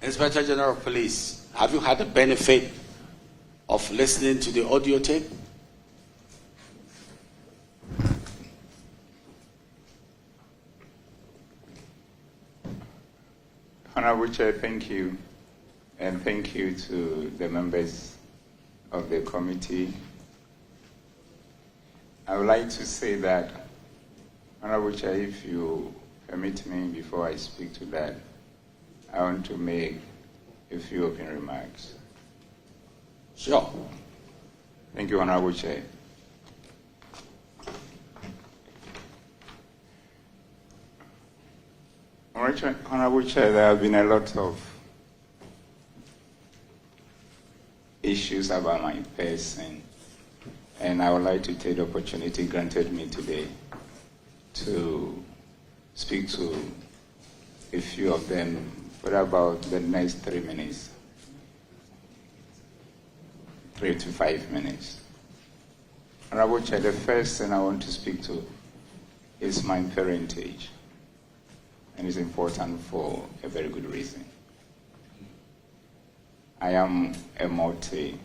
Inspector General of Police, have you had the benefit of listening to the audio tape? Honorable Chair, thank you. And thank you to the members of the committee. I would like to say that, Honorable Chair, if you permit me, before I speak to that, I want to make a few opening remarks. Sure. Thank you, Honorable Chair. Honorable Chair, there have been a lot of issues about my person, and I would like to take the opportunity granted me today to speak to a few of them for about the next 3 minutes, 3 to 5 minutes. Honorable Chair, the first thing I want to speak to is my parentage, and it's important for a very good reason. I am a multi-ethnic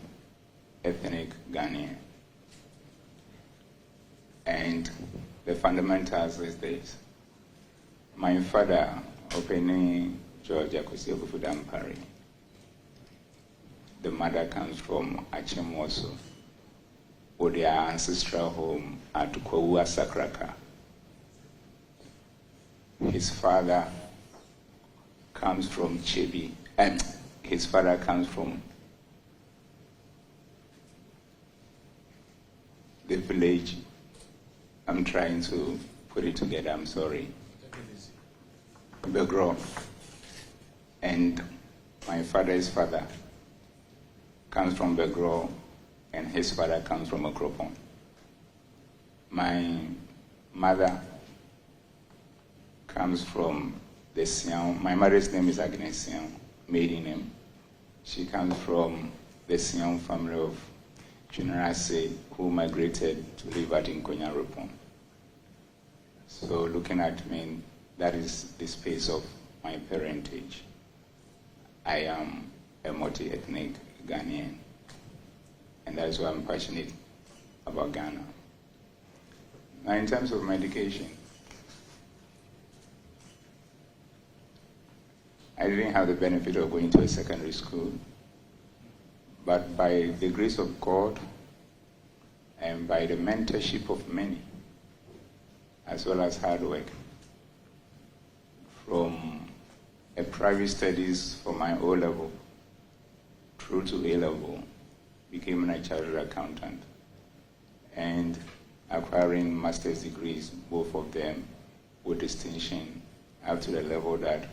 Ghanaian, and the fundamentals is this. My father, Openi George Akosi Obufudampari, the mother comes from Achemoso, or their ancestral home at Kowua Sakraka. His father comes from Chebi, and his father comes from the village. I'm trying to put it together, I'm sorry. Begro. And my father's father comes from Begro, and his father comes from Okropon. My mother comes from the Siam. My mother's name is Agnes Siam, maiden name. She comes from the Siam family of Junarase, who migrated to live at Nkonya Ropon. So looking at me, that is the space of my parentage. I am a multi-ethnic Ghanaian, and that's why I'm passionate about Ghana. Now, in terms of my education, I didn't have the benefit of going to a secondary school, but by the grace of God and by the mentorship of many, as well as hard work, from a private studies for my O-level through to A-level, became a chartered accountant, and acquiring master's degrees, both of them with distinction, up to the level that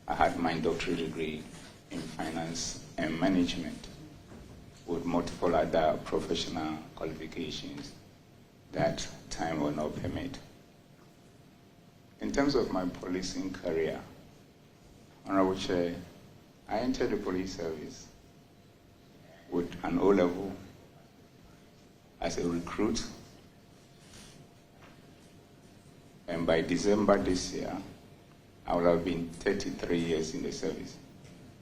I had my doctorate degree in finance and management, with multiple other professional qualifications that time will not permit. In terms of my policing career, Honorable Chair, I entered the police service with an O-level as a recruit, and by December this year, I would have been 33 years in the service.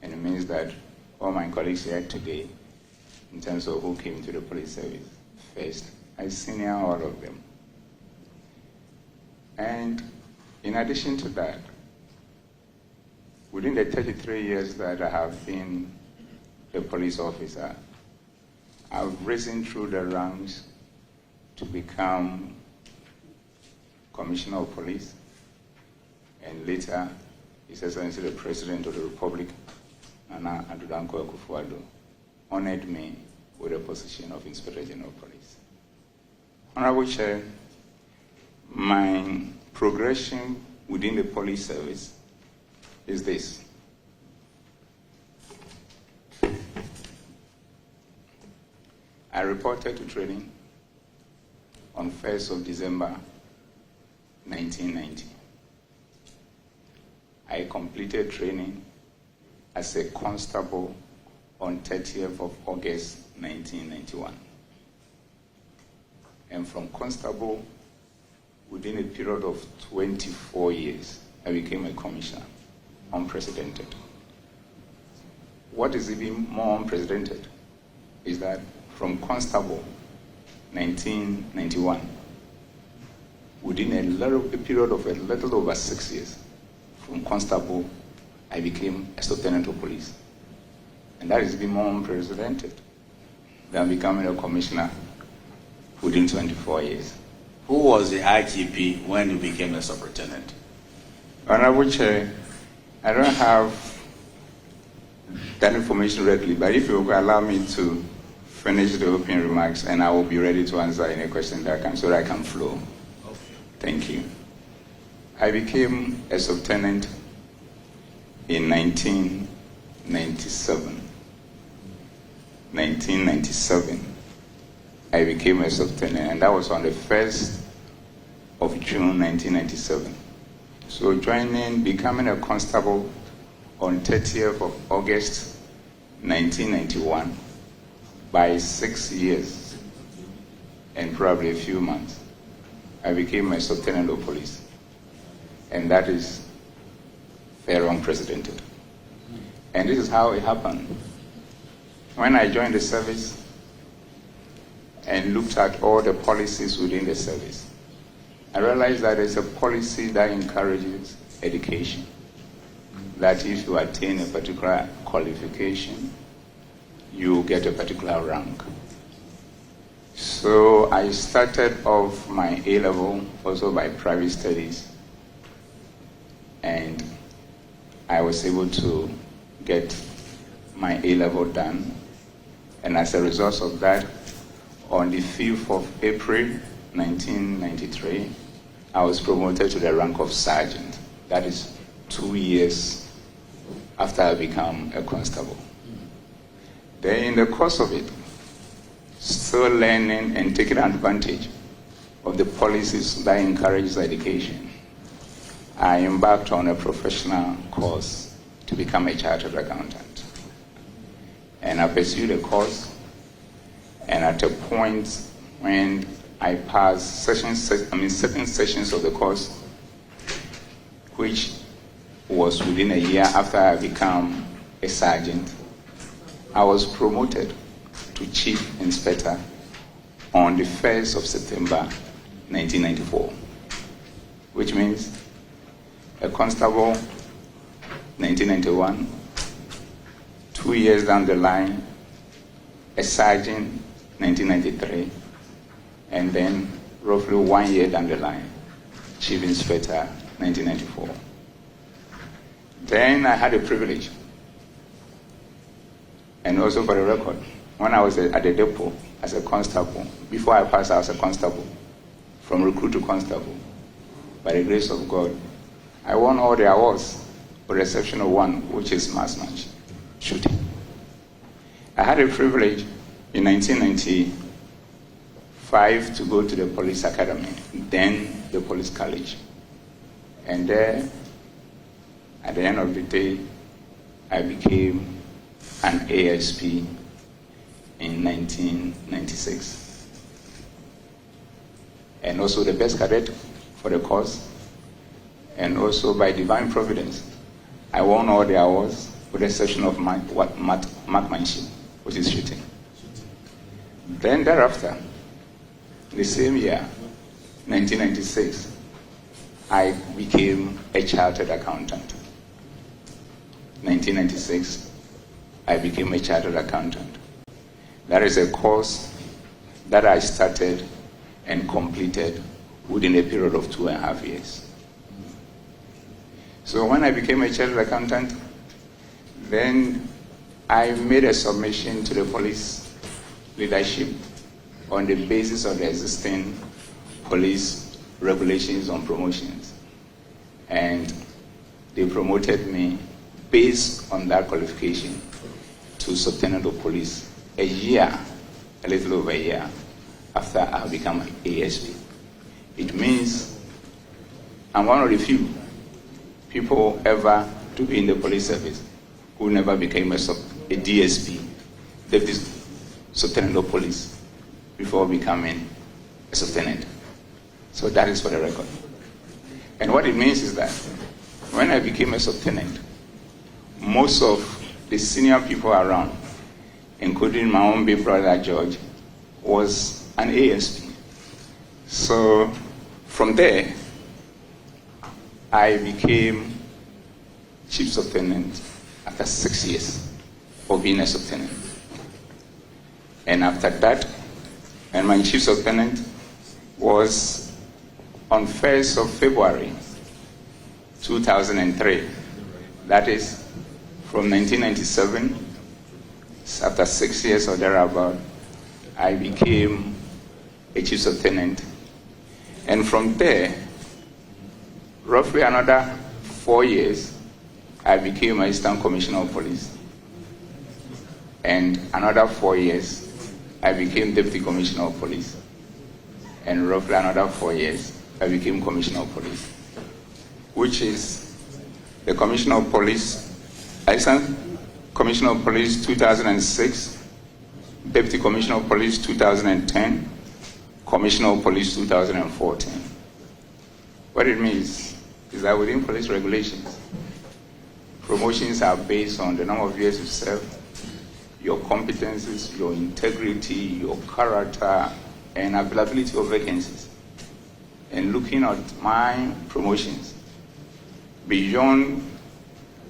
And it means that all my colleagues here today, in terms of who came to the police service first, I senior all of them. And in addition to that, within the 33 years that I have been a police officer, I've risen through the ranks to become Commissioner of Police, and later, His Excellency the President of the Republic, Nana Adudanko Akufo-Addo, honored me with the position of Inspector General of Police. Honorable Chair, my progression within the police service is this. I reported to training on 1st of December 1990. I completed training as a constable on 30th of August 1991. And from constable, within a period of 24 years, I became a commissioner, unprecedented. what is even more unprecedented is that from constable 1991, within a period of a little over 6 years, from constable, I became a lieutenant of police. And that is even more unprecedented than becoming a commissioner within 24 years. Who was the IGP when you became a superintendent? Honorable Chair, I don't have that information readily, but if you will allow me to finish the opening remarks, and I will be ready to answer any question that comes so that I can flow. Okay. Thank you. I became a subtenant in 1997. 1997, I became a subtenant, and that was on the 1st of June 1997. So becoming a constable on 30th of August 1991, by 6 years and probably a few months, I became a lieutenant of police. And that is very unprecedented. And this is how it happened. When I joined the service and looked at all the policies within the service, I realized that there's a policy that encourages education. That if you attain a particular qualification, you get a particular rank. So I started off my A-level also by private studies, and I was able to get my A-level done. And as a result of that, on the 5th of April 1993, I was promoted to the rank of sergeant. That is 2 years after I became a constable. Then in the course of it, still learning and taking advantage of the policies that encourage education, I embarked on a professional course to become a chartered accountant. And I pursued the course, and at a point when I passed certain sessions of the course, which was within a year after I became a sergeant, I was promoted to Chief Inspector on the 1st of September 1994, which means a constable 1991, 2 years down the line, a sergeant 1993, and then roughly 1 year down the line, Chief Inspector 1994. Then I had a privilege. And also for the record, when I was at the depot as a constable, before I passed out as a constable, from recruit to constable, by the grace of God, I won all the awards, with the exception of one, which is mass match shooting. I had a privilege in 1995 to go to the police academy, then the police college. And there, at the end of the day, I became an ASP in 1996. And also the best cadet for the course. And also by divine providence, I won all the awards with the exception of marksmanship, which is shooting. Then thereafter, the same year, 1996, I became a chartered accountant. 1996, I became a chartered accountant. That is a course that I started and completed within a period of 2.5 years. So when I became a chartered accountant, then I made a submission to the police leadership on the basis of the existing police regulations on promotions. And they promoted me based on that qualification to Lieutenant of Police a little over a year after I became an ASP. It means I'm one of the few people ever to be in the police service who never became a DSP, Deputy Lieutenant of Police, before becoming a lieutenant. So that is for the record. And what it means is that when I became a lieutenant, most of the senior people around, including my own big brother George, was an ASP. So from there, I became chief lieutenant after 6 years of being a lieutenant. And after that, and my chief lieutenant was on 1st of February 2003. That is from 1997, after 6 years or thereabout, I became a chief lieutenant. And from there, roughly another 4 years, I became Assistant Commissioner of Police. And another 4 years, I became Deputy Commissioner of Police. And roughly another 4 years, I became Commissioner of Police, which is the Commissioner of Police, Assistant Commissioner of Police 2006, Deputy Commissioner of Police 2010, Commissioner of Police 2014. What it means is that within police regulations, promotions are based on the number of years you serve, your competencies, your integrity, your character, and availability of vacancies. And looking at my promotions, beyond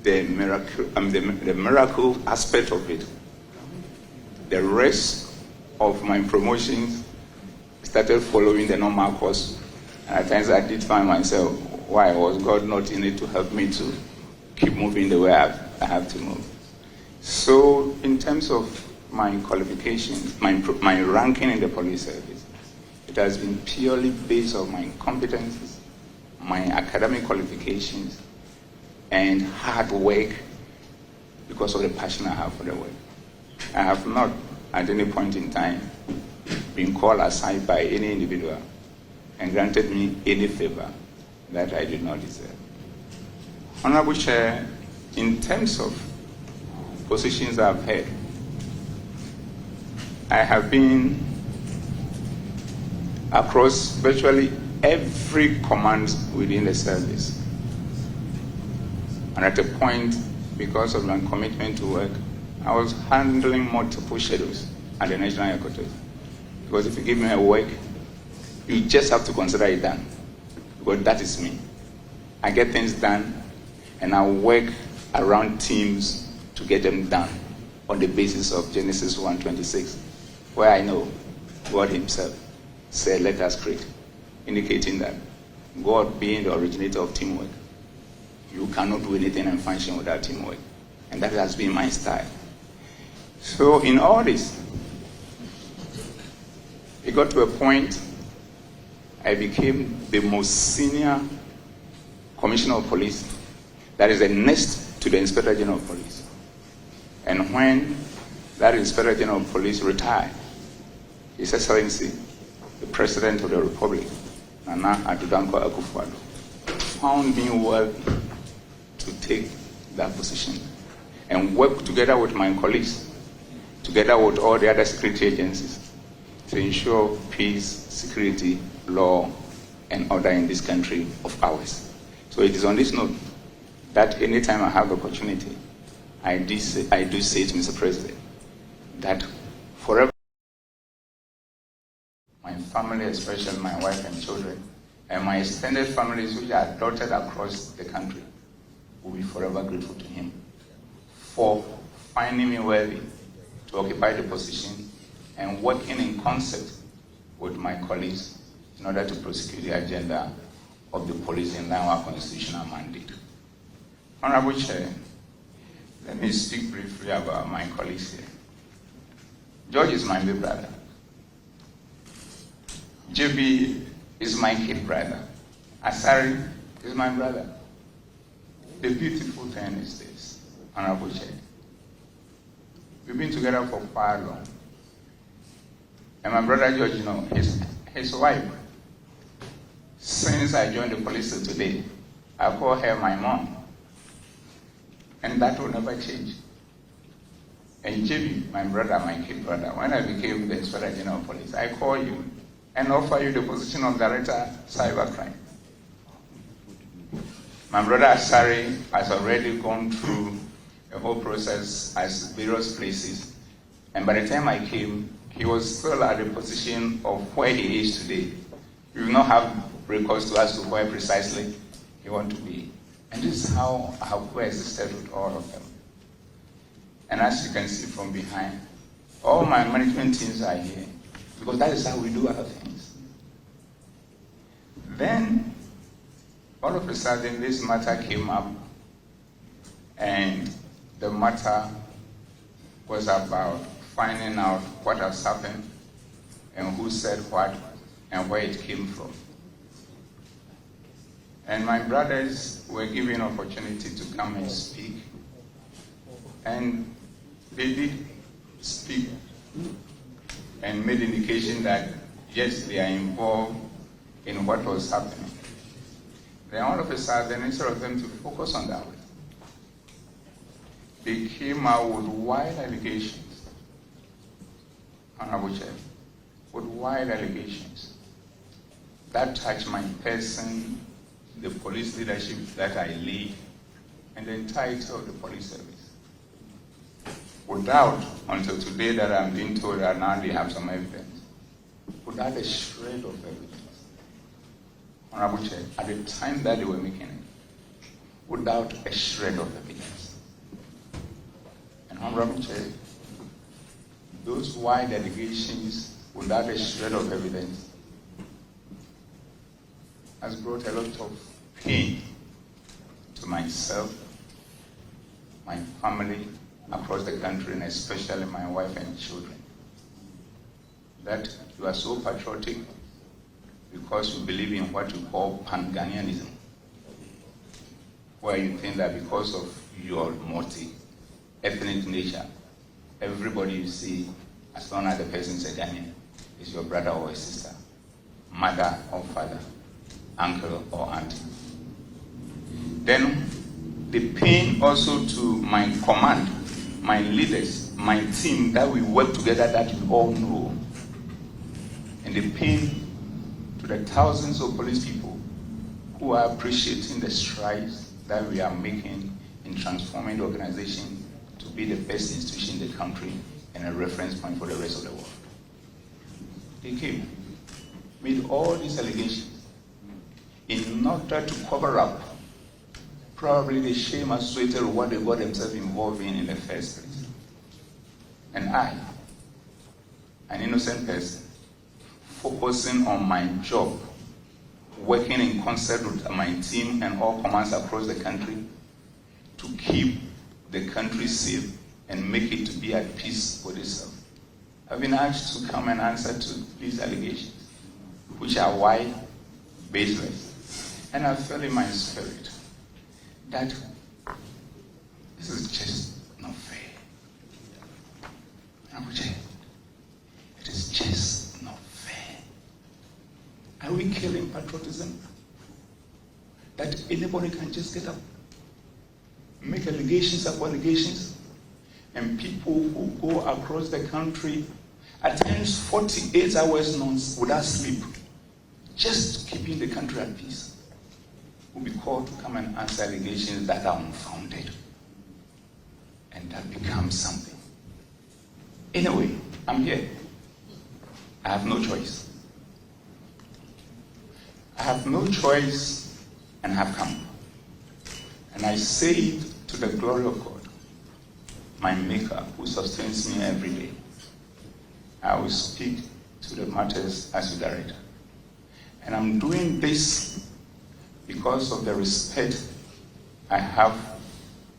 the miracle aspect of it, the rest of my promotions started following the normal course. And at times I did find myself, why was God not in it to help me to keep moving the way I have to move? So in terms of my qualifications, my ranking in the police service, it has been purely based on my competencies, my academic qualifications, and hard work because of the passion I have for the work. I have not at any point in time been called aside by any individual and granted me any favor that I did not deserve. Honorable Chair, in terms of positions I've held, I have been across virtually every command within the service. And at a point, because of my commitment to work, I was handling multiple schedules at the National Headquarters. Because if you give me a work, you just have to consider it done. Because that is me. I get things done, and I work around teams to get them done on the basis of Genesis 1:26, where I know God himself said, let us create, indicating that God being the originator of teamwork, you cannot do anything and function without teamwork. And that has been my style. So in all this, it got to a point I became the most senior Commissioner of Police, that is the next to the Inspector General of Police. And when that Inspector General of Police retired, His Excellency, the President of the Republic, Nana Adudanko Akufo-Addo, found me worthy to take that position and work together with my colleagues, together with all the other security agencies, to ensure peace, security, law, and order in this country of ours. So it is on this note that anytime I have the opportunity, I do say to Mr. President that forever my family, especially my wife and children, and my extended families which are dotted across the country, will be forever grateful to him for finding me worthy to occupy the position and working in concert with my colleagues in order to prosecute the agenda of the police in line with our constitutional mandate. Honorable Chair, let me speak briefly about my colleagues here. George is my big brother. JB is my kid brother. Asari is my brother. The beautiful thing is this, Honorable Chair. We've been together for quite long. And my brother George, you know, his wife, since I joined the police till today, I call her my mom. And that will never change. And JB, my brother, my kid brother, when I became the Inspector General of Police, I call you and offer you the position of Director Cybercrime. My brother Asari has already gone through the whole process at various places. And by the time I came, he was still at the position of where he is today. We will not have recourse to as to where precisely he wants to be. And this is how I have coexisted with all of them. And as you can see from behind, all my management teams are here, because that is how we do other things. Then, all of a sudden, this matter came up, and the matter was about finding out what has happened, and who said what, and where it came from. And my brothers were given opportunity to come and speak, and they did speak and made indication that yes, they are involved in what was happening. Then all of a sudden, instead of them to focus on that, they came out with wild allegations, Honorable Chair, with wild allegations that touch my person, the police leadership that I lead, and the entirety of the police service. Without, until today that I'm being told that now they have some evidence, without a shred of evidence. Honorable Chair, at the time that they were making it, without a shred of evidence. And Honorable Chair, those wide allegations without a shred of evidence has brought a lot of pain to myself, my family across the country, and especially my wife and children. That you are so patriotic because you believe in what you call Pan-Ghanaianism, where you think that because of your multi-ethnic nature, everybody you see, as long as the person is a Ghanaian, is your brother or a sister, mother or father, uncle or auntie. Then the pain also to my command, my leaders, my team, that we work together, that you all know. And the pain to the thousands of police people who are appreciating the strides that we are making in transforming the organization to be the best institution in the country and a reference point for the rest of the world. They came, made all these allegations in order to cover up probably the shame associated with what they got themselves involved in the first place. And I, an innocent person, focusing on my job, working in concert with my team and all commands across the country to keep the country safe and make it to be at peace with itself. I've been asked to come and answer to these allegations, which are wide, baseless. And I felt in my spirit that this is just not fair. It is just not fair. Are we killing patriotism? That anybody can just get up, make allegations upon allegations, and people who go across the country at times 48 hours without sleep, just keeping the country at peace, will be called to come and answer allegations that are unfounded. And that becomes something. Anyway, I'm here. I have no choice. I have no choice and have come. And I say it to the glory of God, my Maker, who sustains me every day. I will speak to the matters as you direct. And I'm doing this because of the respect I have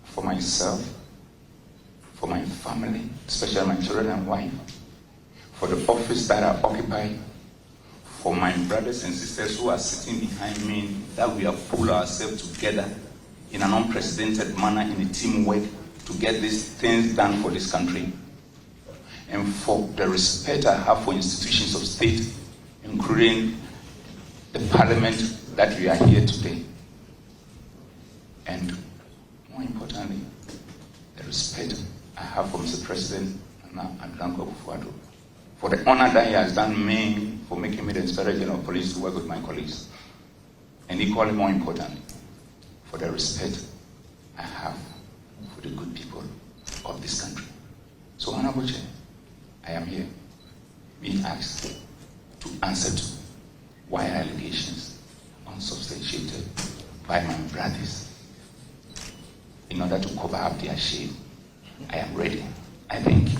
for myself, for my family, especially my children and wife, for the office that I occupy, for my brothers and sisters who are sitting behind me, that we have pulled ourselves together in an unprecedented manner in a teamwork to get these things done for this country, and for the respect I have for institutions of state, including the parliament that we are here today. And more importantly, the respect I have for Mr. President Adranko Kufuor, for the honor that he has done me for making me the Inspector General of Police to work with my colleagues. And equally more importantly, for the respect I have for the good people of this country. So, Honorable Chair, I am here being asked to answer to why allegations unsubstantiated by my brothers. In order to cover up their shame, I am ready. I thank you.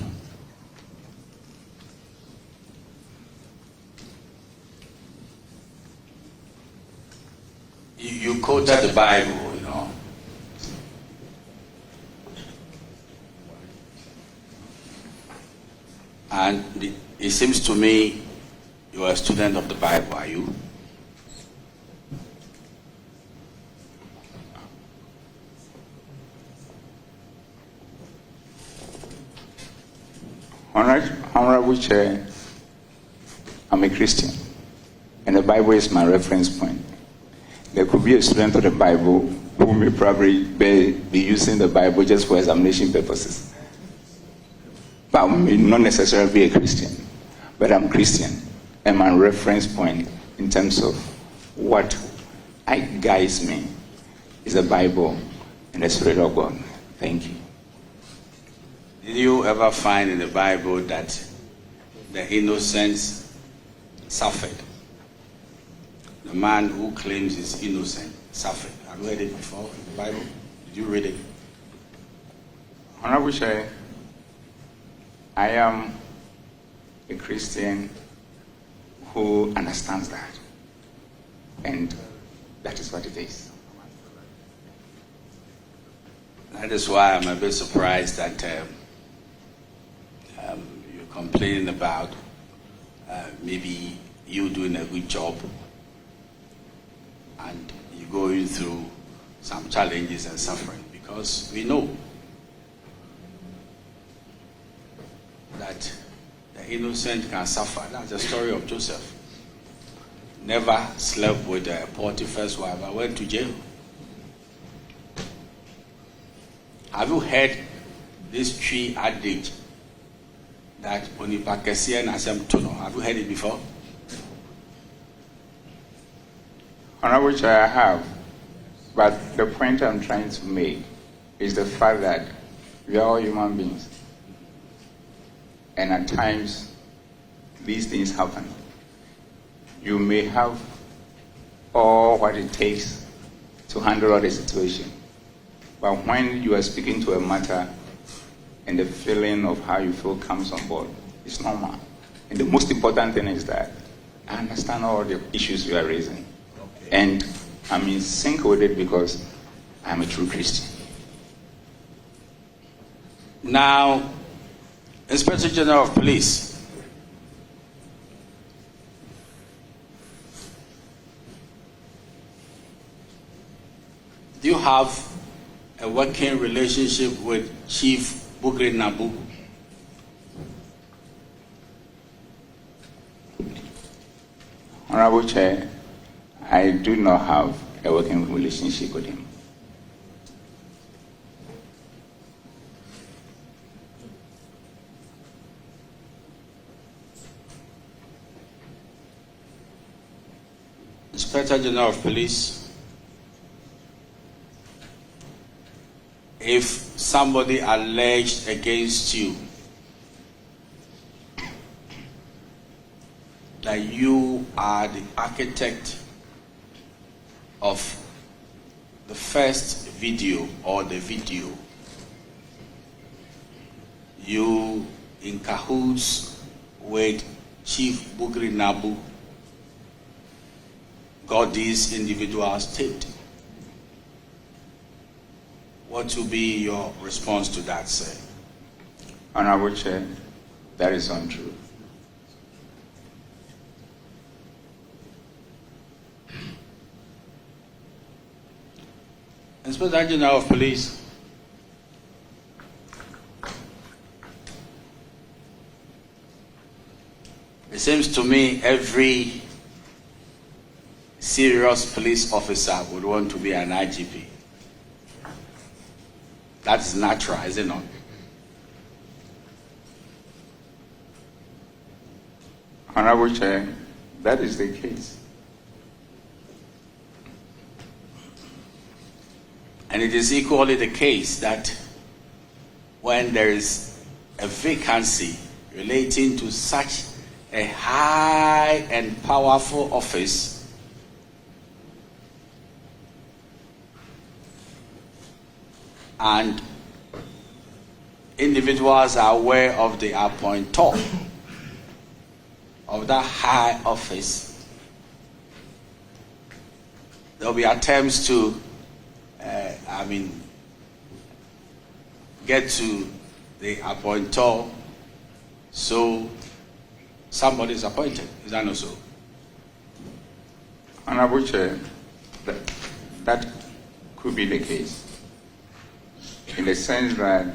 You quoted the Bible, you know. And it seems to me you are a student of the Bible, are you? Honorable Chair, I'm a Christian, and the Bible is my reference point. There could be a student of the Bible who may probably be using the Bible just for examination purposes, but may not necessarily be a Christian. But I'm Christian, and my reference point in terms of what guides me is the Bible and the Spirit of God. Thank you. Did you ever find in the Bible that the innocent suffered? The man who claims he's innocent suffered. Have you read it before in the Bible? Did you read it? Honorable Chair, I am a Christian who understands that. And that is what it is. That is why I'm a bit surprised that you're complaining about maybe you doing a good job and you're going through some challenges and suffering, because we know that the innocent can suffer. That's the story of Joseph. Never slept with Potiphar's wife, but went to jail. Have you heard this tree adage that Onipa Kesiye na Asem Tono? Have you heard it before? Honorable Chair, I have. But the point I'm trying to make is the fact that we are all human beings. And at times, these things happen. You may have all what it takes to handle the situation. But when you are speaking to a matter and the feeling of how you feel comes on board, it's normal. And the most important thing is that I understand all the issues you are raising. Okay. And I'm in sync with it because I'm a true Christian. Now, Inspector General of Police, do you have a working relationship with Chief Bugri Nabu? Honorable Chair, I do not have a working relationship with him. Inspector General of Police, if somebody alleged against you that you are the architect of the first video or the video, you in cahoots with Chief Bugri Nabu, got these individuals taped, what will be your response to that, sir? Honorable Chair, that is untrue. Inspector General of Police, it seems to me every serious police officer would want to be an IGP. That's natural, is it not? Honorable Chair, that is the case. And it is equally the case that when there is a vacancy relating to such a high and powerful office, and individuals are aware of the appointor of that high office, there will be attempts to, get to the appointor, so somebody is appointed. Is that not so? Honorable Chair, that could be the case, in the sense that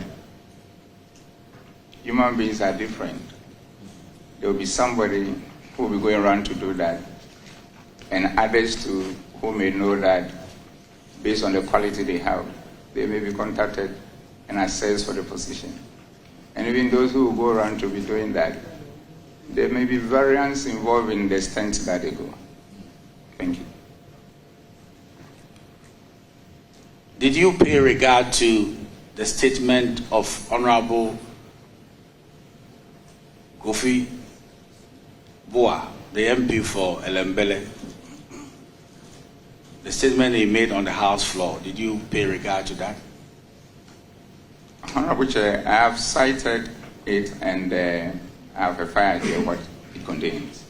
human beings are different. There will be somebody who will be going around to do that, and others too who may know that based on the quality they have, they may be contacted and assessed for the position. And even those who will go around to be doing that, there may be variance involved in the extent that they go. Thank you. Did you pay regard to the statement of Honorable Kofi Boa, the MP for Elembele? The statement he made on the House floor, did you pay regard to that? Honorable Chair, I have cited it and I have a fair idea what it contains.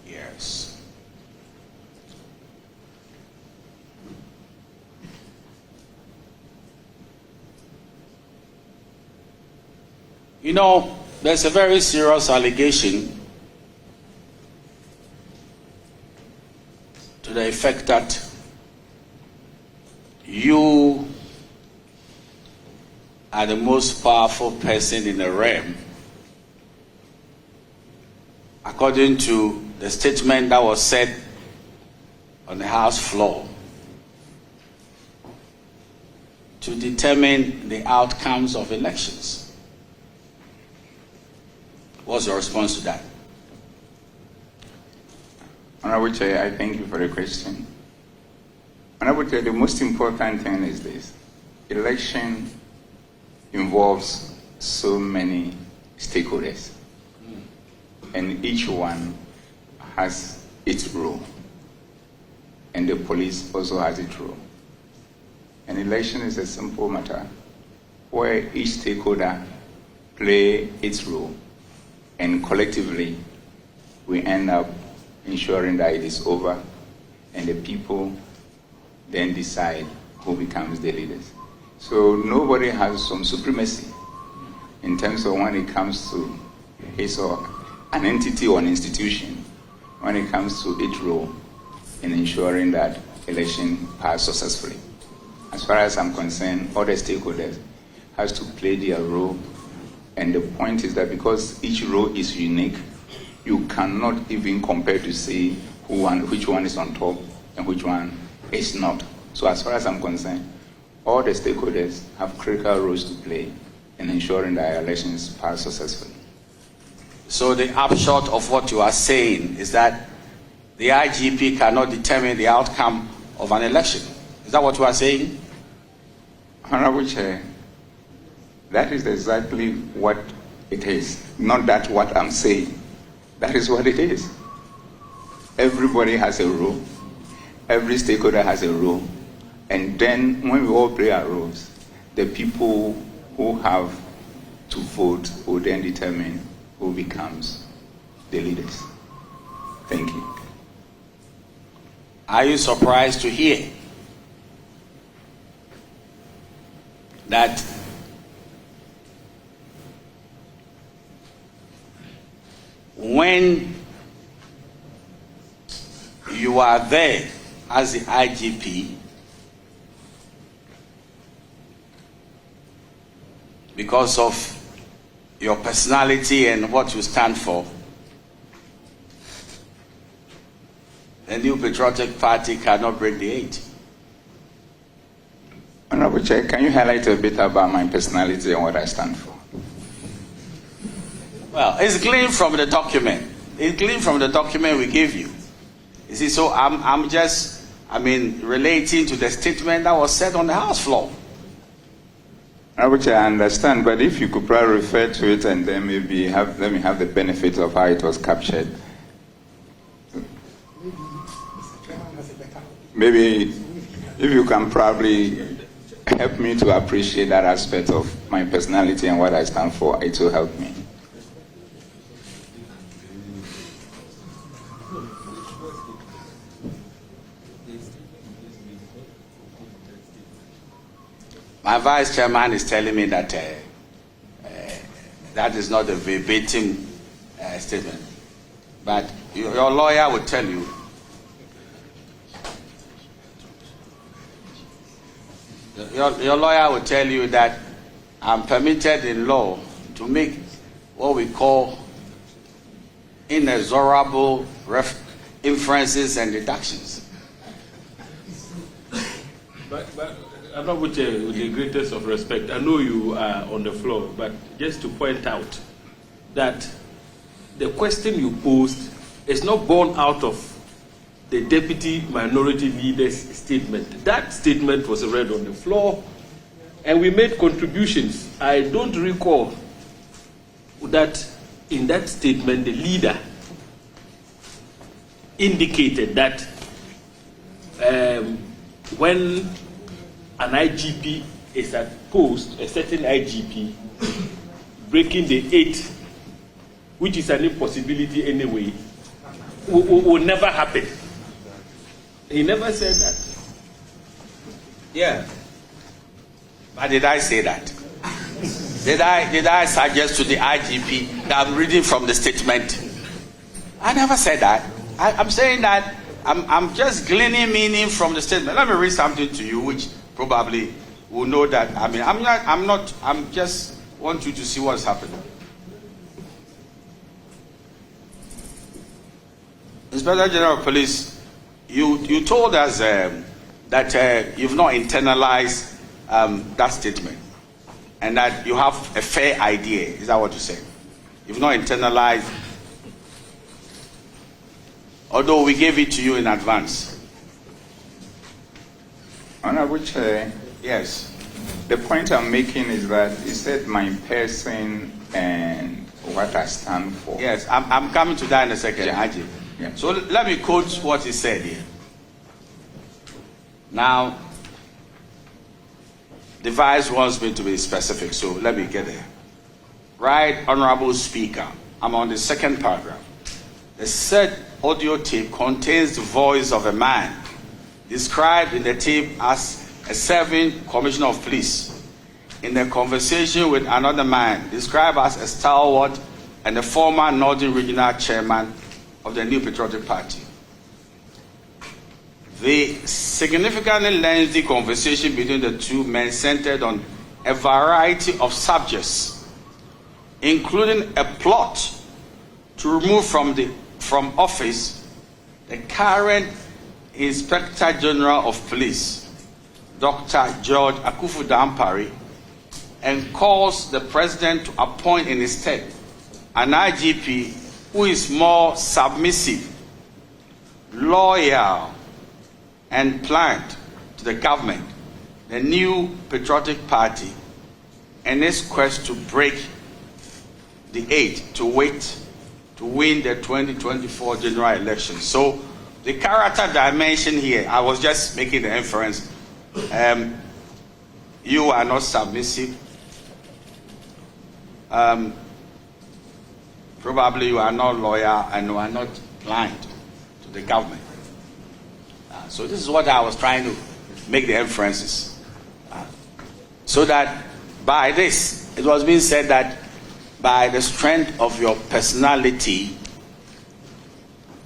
Yes. You know, there's a very serious allegation to the effect that you are the most powerful person in the realm, according to the statement that was said on the House floor, to determine the outcomes of elections. What's your response to that? Honorable Chair, I thank you for the question. Honorable Chair, the most important thing is this. Election involves so many stakeholders, and each one has its role, and the police also has its role. An election is a simple matter where each stakeholder play its role, and collectively we end up ensuring that it is over, and the people then decide who becomes the leaders. So nobody has some supremacy in terms of when it comes to his or an entity or an institution, when it comes to its role in ensuring that election pass successfully. As far as I'm concerned, all the stakeholders has to play their role, and the point is that because each role is unique, you cannot even compare to say which one is on top and which one is not. So as far as I'm concerned, all the stakeholders have critical roles to play in ensuring that our elections pass successfully. So the upshot of what you are saying is that the IGP cannot determine the outcome of an election. Is that what you are saying? Honorable Chair, that is exactly what it is. Not that what I'm saying. That is what it is. Everybody has a role. Every stakeholder has a role. And then when we all play our roles, the people who have to vote will then determine who becomes the leaders. Thank you. Are you surprised to hear that when you are there as the IGP, because of your personality and what you stand for, the New Patriotic Party cannot break the 8? Honorable Chair, can you highlight a bit about my personality and what I stand for? Well, it's gleaned from the document. It's gleaned from the document we gave you. You see, so I'm just relating to the statement that was said on the House floor. Which I understand, but if you could probably refer to it and then maybe let me have the benefit of how it was captured. Maybe if you can probably help me to appreciate that aspect of my personality and what I stand for, it will help me. My vice chairman is telling me that that is not a verbatim statement. But your lawyer will tell you. Your lawyer will tell you that I'm permitted in law to make what we call inexorable inferences and deductions. But I'm not with the greatest of respect. I know you are on the floor, but just to point out that the question you posed is not born out of the deputy minority leader's statement. That statement was read on the floor, and we made contributions. I don't recall that in that statement the leader indicated that when an IGP is at post, a certain IGP, breaking the 8, which is an impossibility anyway, will never happen. He never said that. Yeah. But did I say that? Did I suggest to the IGP that I'm reading from the statement? I never said that. I'm saying that I'm just gleaning meaning from the statement. Let me read something to you, which probably will know that. I mean, I'm just want you to see what's happening. Inspector General of Police, you told us that you've not internalized that statement and that you have a fair idea. Is that what you said? You've not internalized, although we gave it to you in advance. Honorable Chair, Yes. the point I'm making is that you said my person and what I stand for. Yes, I'm coming to that in a second, Yeah. Ajay. Yeah. So let me quote what he said here. Now, the vice wants me to be specific, so let me get there. Right, Honorable Speaker, I'm on the second paragraph. The said audio tape contains the voice of a man described in the tape as a serving commissioner of police in a conversation with another man described as a stalwart and the former Northern Regional Chairman of the New Patriotic Party. The significantly lengthy conversation between the two men centered on a variety of subjects, including a plot to remove from office the current Inspector General of Police, Dr. George Akufu-Dampare, and calls the President to appoint in his stead an IGP who is more submissive, loyal, and pliant to the government, the New Patriotic Party, and its quest to break the 8 to win the 2024 general election. So the character dimension here, I was just making the inference. You are not submissive. Probably you are not loyal and you are not pliant to the government. So this is what I was trying to make the inferences. So that by this, it was being said that by the strength of your personality,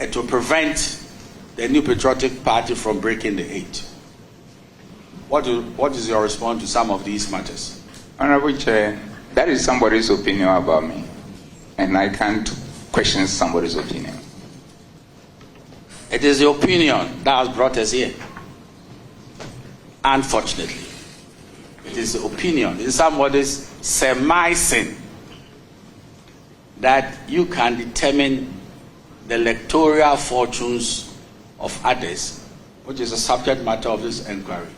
it will prevent the New Patriotic Party from breaking the 8. What is your response to some of these matters? Honorable Chair, that is somebody's opinion about me, and I can't question somebody's opinion. It is the opinion that has brought us here. Unfortunately, it is the opinion. It is somebody's surmising that you can determine the electoral fortunes of others, which is the subject matter of this inquiry.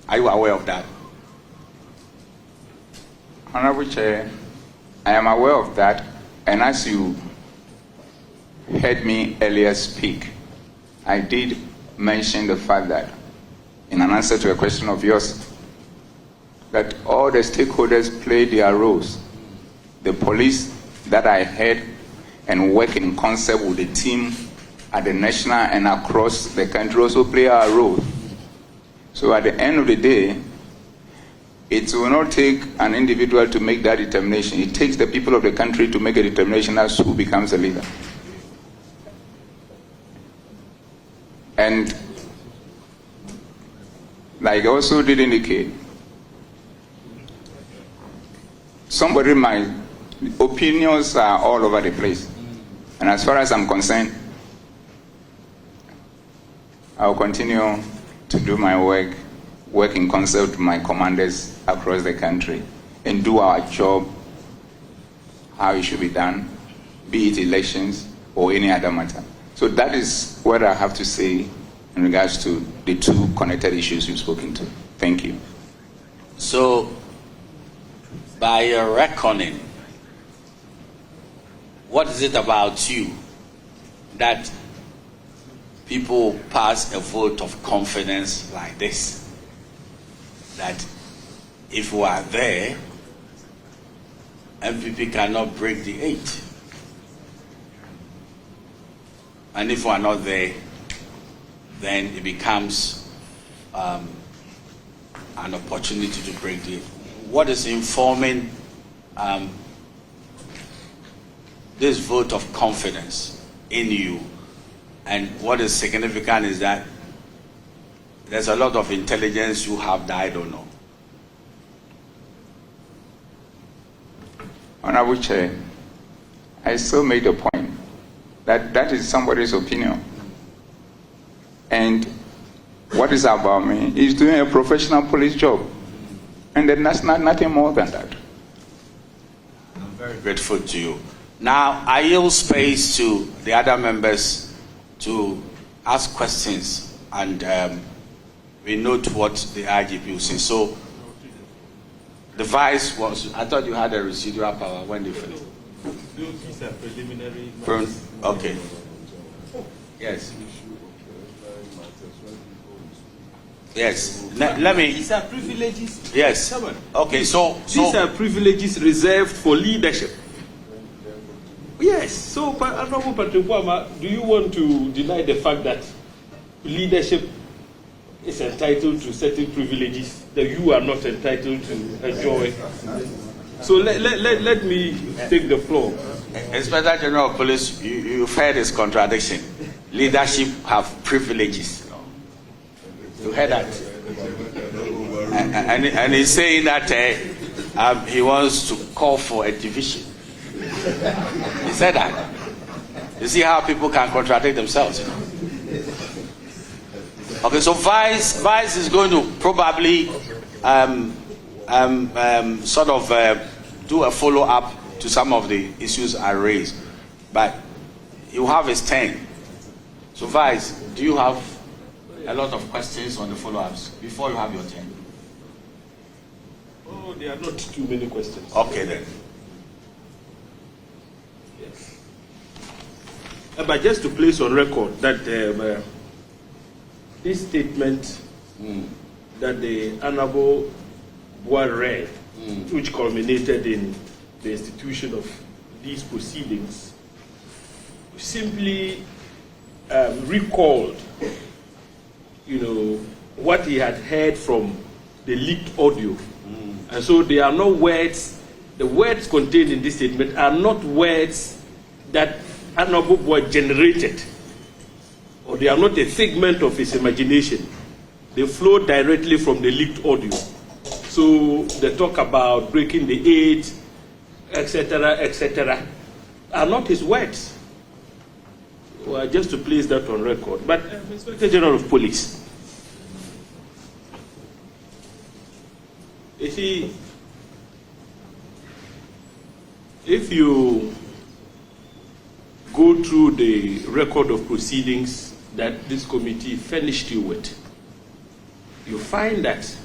Are you aware of that? Honorable Chair, I am aware of that, and as you heard me earlier speak, I did mention the fact that, in an answer to a question of yours, that all the stakeholders play their roles. The police that I heard and work in concert with the team at the national and across the country also play our role. So at the end of the day, it will not take an individual to make that determination. It takes the people of the country to make a determination as to who becomes a leader. And like I also did indicate, my opinions are all over the place. And as far as I'm concerned, I'll continue to do my work in concert with my commanders across the country, and do our job how it should be done, be it elections or any other matter. So that is what I have to say in regards to the two connected issues you've spoken to. Thank you. So, by your reckoning, what is it about you that people pass a vote of confidence like this? That if we are there, MPP cannot break the 8. And if we are not there, then it becomes an opportunity to break the 8. What is informing this vote of confidence in you? And what is significant is that there's a lot of intelligence you have that I don't know. Honorable Chair, I still made the point that that is somebody's opinion. And what is about me is doing a professional police job. And then that's nothing more than that. I'm very grateful to you. Now, I yield space to the other members to ask questions, and we note what the IGP will say. So, the vice was, I thought you had a residual power when they finished. These are preliminary. Okay. Yes. Yes. Let me. These are privileges. Yes. Okay. So these are privileges reserved for leadership. Yes. So, Honorable Patrick Wama, do you want to deny the fact that leadership is entitled to certain privileges that you are not entitled to enjoy? So let me take the floor. Inspector General of Police, you've heard his contradiction. Leadership have privileges. You heard that? And he's saying that he wants to call for a division. He said that. You see how people can contradict themselves, you know? Okay, so Vice is going to probably sort of do a follow-up to some of the issues I raised. But you have his 10. So Vice, do you have a lot of questions on the follow-ups before you have your 10? Oh, there are not too many questions. Okay then. Yes. But just to place on record that this statement that the Honorable Bois read, which culminated in the institution of these proceedings, simply recalled, what he had heard from the leaked audio. And so they are not words, the words contained in this statement are not words that Honorable Bois generated, or they are not a figment of his imagination. They flow directly from the leaked audio. So the talk about breaking the 8, etc., are not his words. Well, just to place that on record. But Inspector General of Police, you see, if you go through the record of proceedings that this committee furnished you with, you find that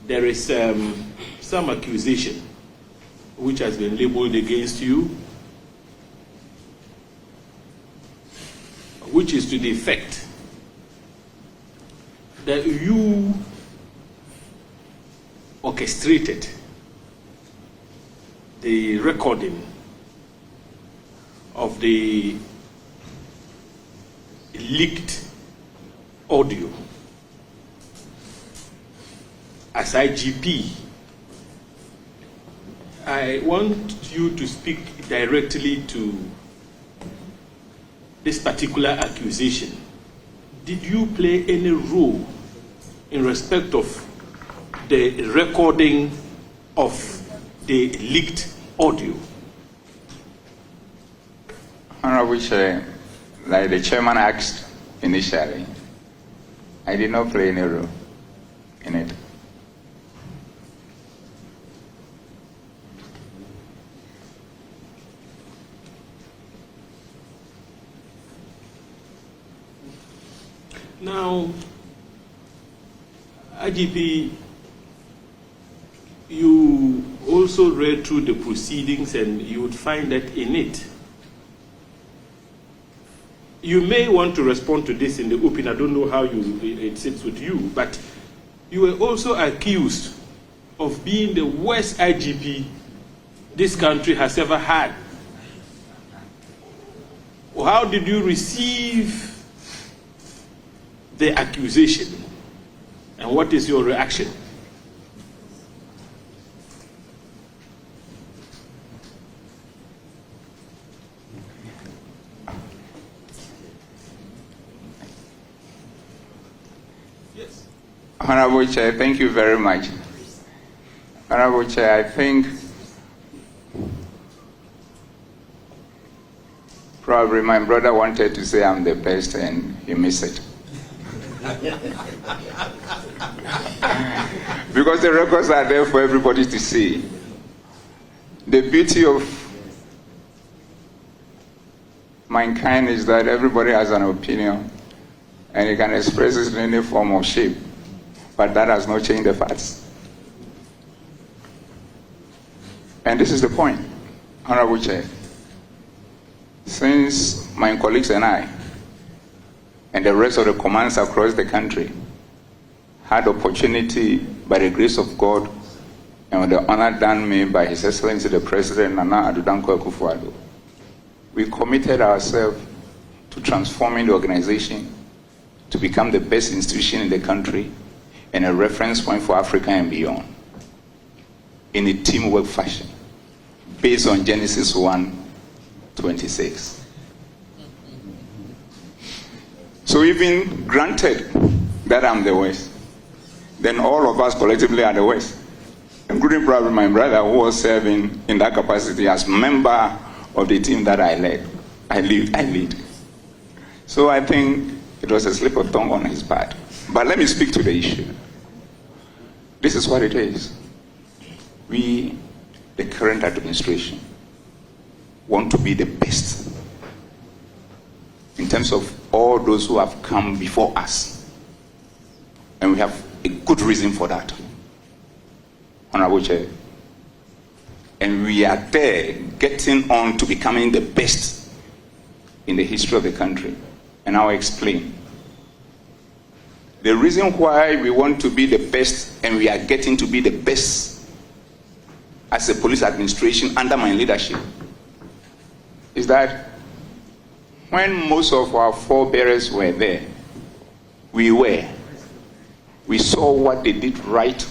there is some accusation which has been labeled against you, which is to the effect that you orchestrated the recording of the leaked audio as IGP. I want you to speak directly to this particular accusation. Did you play any role in respect of the recording of the leaked audio? Honorable Chair, like the chairman asked initially, I did not play any role in it. Now, IGP, you also read through the proceedings and you would find that in it, you may want to respond to this in the open. I don't know how it sits with you, but you were also accused of being the worst IGP this country has ever had. How did you receive the accusation, and what is your reaction? Yes. Honorable Chair, thank you very much. Honorable Chair, I think probably my brother wanted to say I'm the best and he missed it. Because the records are there for everybody to see. The beauty of mankind is that everybody has an opinion and he can express it in any form or shape, but that has not changed the facts. And this is the point, Honorable Chair. Since my colleagues and I and the rest of the commands across the country had opportunity, by the grace of God and with the honor done me by His Excellency the President Nana Addo Dankwa Akufo-Addo, we committed ourselves to transforming the organization to become the best institution in the country and a reference point for Africa and beyond in a teamwork fashion based on Genesis 1:26. So even granted that I'm the worst, then all of us collectively are the worst, including probably my brother who was serving in that capacity as member of the team that I lead. So I think it was a slip of tongue on his part. But let me speak to the issue. This is what it is. We, the current administration, want to be the best in terms of all those who have come before us. And we have a good reason for that, Honorable Chair. And we are there getting on to becoming the best in the history of the country. And I'll explain. The reason why we want to be the best and we are getting to be the best as a police administration under my leadership is that when most of our forebearers were there, we saw what they did right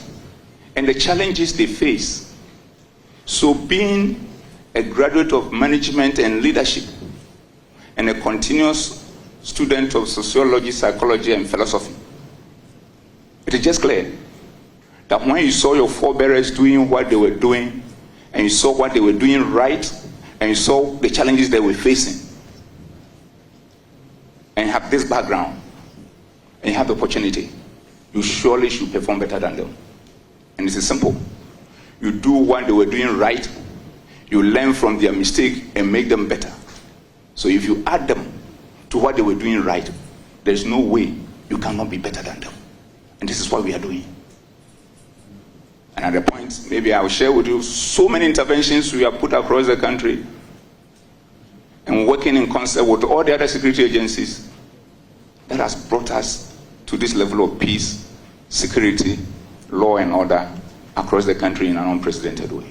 and the challenges they face. So being a graduate of management and leadership and a continuous student of sociology, psychology, and philosophy, it is just clear that when you saw your forebearers doing what they were doing, and you saw what they were doing right, and you saw the challenges they were facing, and you have this background, and you have the opportunity, you surely should perform better than them. And this is simple. You do what they were doing right, you learn from their mistake and make them better. So if you add them to what they were doing right, there's no way you cannot be better than them. And this is what we are doing. And at the point, maybe I'll share with you so many interventions we have put across the country and working in concert with all the other security agencies that has brought us to this level of peace, security, law and order across the country in an unprecedented way.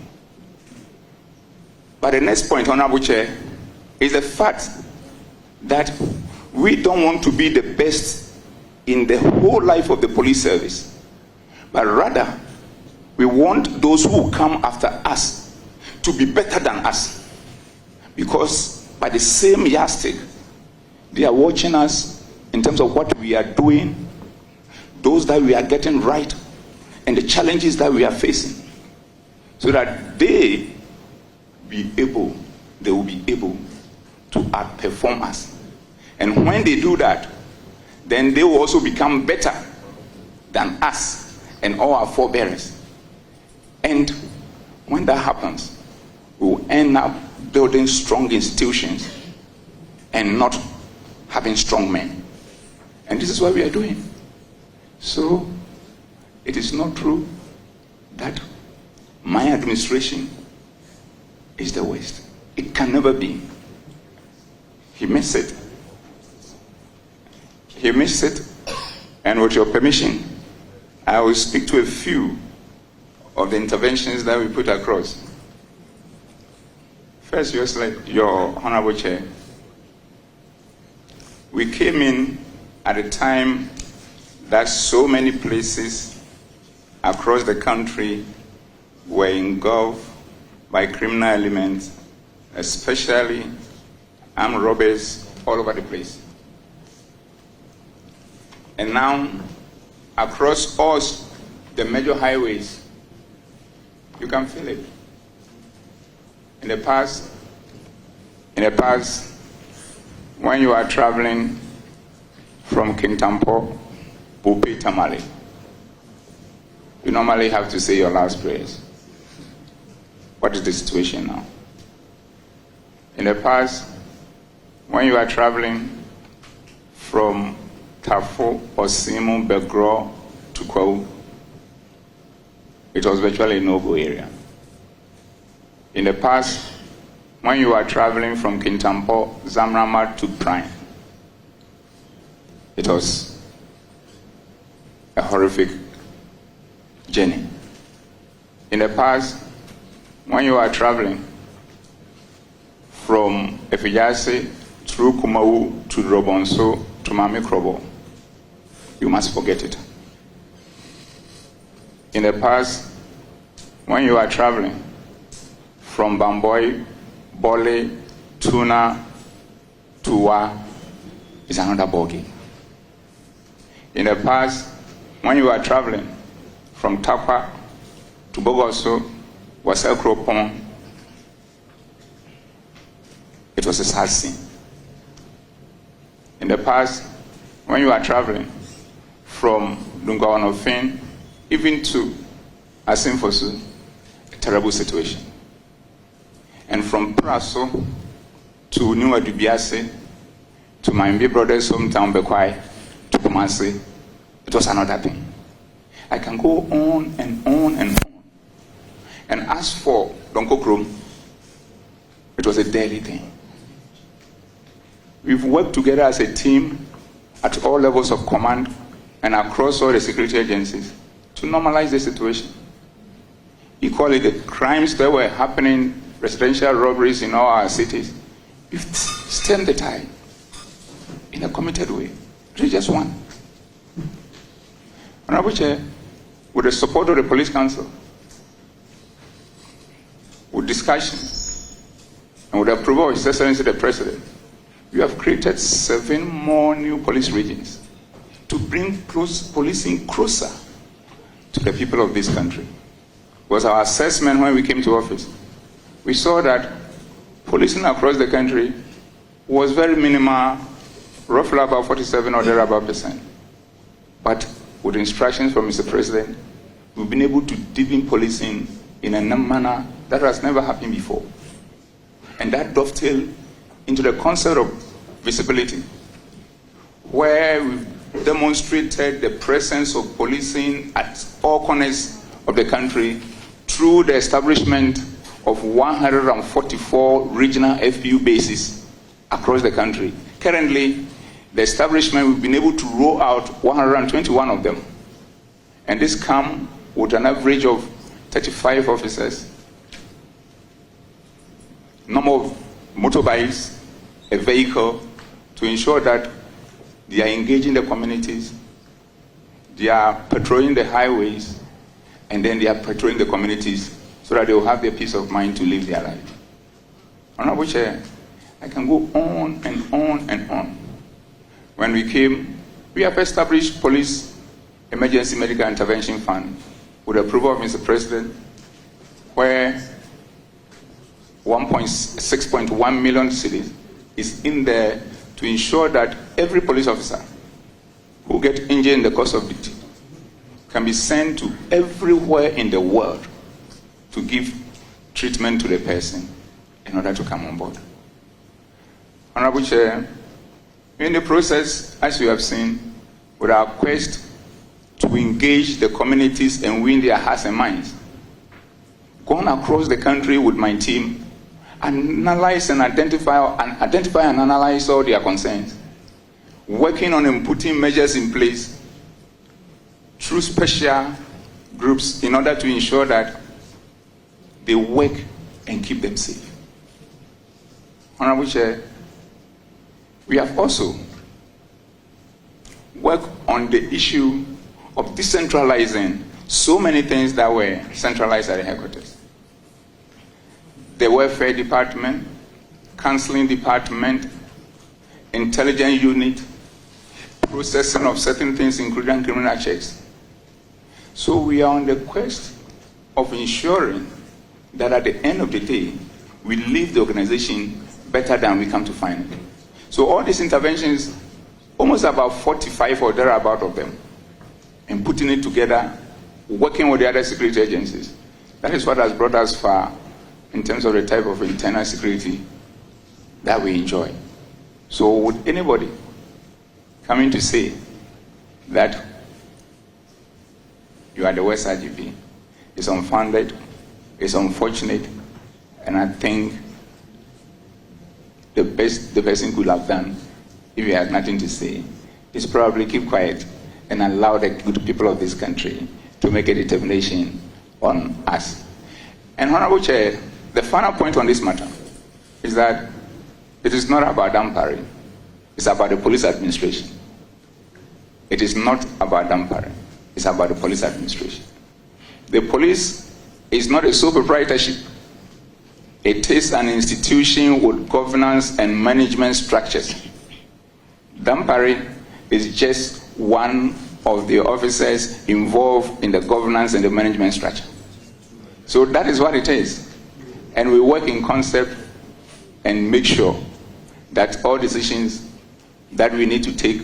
But the next point, Honorable Chair, is the fact that we don't want to be the best in the whole life of the police service, but rather we want those who come after us to be better than us, because by the same yardstick, they are watching us in terms of what we are doing, those that we are getting right, and the challenges that we are facing, so that they will be able to outperform us. And when they do that, then they will also become better than us and all our forebearers. And when that happens, we will end up building strong institutions and not having strong men. And this is what we are doing. So it is not true that my administration is the worst. It can never be. He missed it. He missed it. And with your permission, I will speak to a few of the interventions that we put across. First, your Honorable Chair, we came in at a time that so many places across the country were engulfed by criminal elements, especially armed robbers all over the place. And now, across all the major highways, you can feel it. In the past, when you are traveling from Kintampo, Bupi, Tamale, you normally have to say your last prayers. What is the situation now? In the past, when you are traveling from Tafo, Osimu, Begro to Kwau, it was virtually a no-go area. In the past, when you are traveling from Kintampo, Zamrama to Prime, it was a horrific journey. In the past, when you are traveling from Efijase through Kumau to Robonso to Mamikrobo, you must forget it. In the past, when you are traveling from Bamboy, Bole, Tuna to Wa, is another ballgame. In the past, when you are traveling from Takwa to Bogoso, Waselkropon, it was a sad scene. In the past, when you are traveling from Dungawanofin even to Asimfosu, a terrible situation. And from Praso to Niwa Dubiase to my big brother's hometown Bekwai to Kumasi, it was another thing. I can go on and on and on. And as for Donkokrom, it was a daily thing. We've worked together as a team at all levels of command and across all the security agencies to normalize the situation. Equally, the crimes that were happening, residential robberies in all our cities, we've stemmed the tide in a committed way. It is just one. Honorable Chair, with the support of the Police Council, with discussion, and with the approval of His Excellency the President, we have created 7 more new police regions to bring policing closer to the people of this country. It was our assessment when we came to office. We saw that policing across the country was very minimal, roughly about 47 or thereabout %. But with instructions from Mr. President, we've been able to deepen policing in a manner that has never happened before. And that dovetailed into the concept of visibility, where we've demonstrated the presence of policing at all corners of the country through the establishment of 144 regional FPU bases across the country. Currently, the establishment, we've been able to roll out 121 of them. And this comes with an average of 35 officers, number of motorbikes, a vehicle, to ensure that they are engaging the communities, they are patrolling the highways, and then they are patrolling the communities so that they will have the peace of mind to live their life. Honorable Chair, I can go on and on and on. When we came, we have established Police Emergency Medical Intervention Fund with the approval of Mr. President, where 6.1 million cedis is in there to ensure that every police officer who gets injured in the course of duty can be sent to everywhere in the world to give treatment to the person in order to come on board. Honorable Chair, in the process, as you have seen, with our quest to engage the communities and win their hearts and minds, gone across the country with my team, analyze and identify and analyze all their concerns, working on and putting measures in place through special groups in order to ensure that they work and keep them safe. Honorable Chair, we have also worked on the issue of decentralizing so many things that were centralized at the headquarters. The welfare department, counseling department, intelligence unit, processing of certain things, including criminal checks. So we are on the quest of ensuring that at the end of the day, we leave the organization better than we come to find it. So all these interventions, almost about 45 or thereabout of them, and putting it together, working with the other security agencies. That is what has brought us far in terms of the type of internal security that we enjoy. So would anybody coming to say that you are the West IGP is unfounded, is unfortunate, and I think the best the person could have done, if he had nothing to say, is probably keep quiet and allow the good people of this country to make a determination on us. And Honorable Chair, the final point on this matter is that it is not about dampering, it's about the police administration. It is not about dampering, it's about the police administration. The police is not a sole proprietorship. It is an institution with governance and management structures. Dampering is just one of the officers involved in the governance and the management structure. So that is what it is. And we work in concept and make sure that all decisions that we need to take,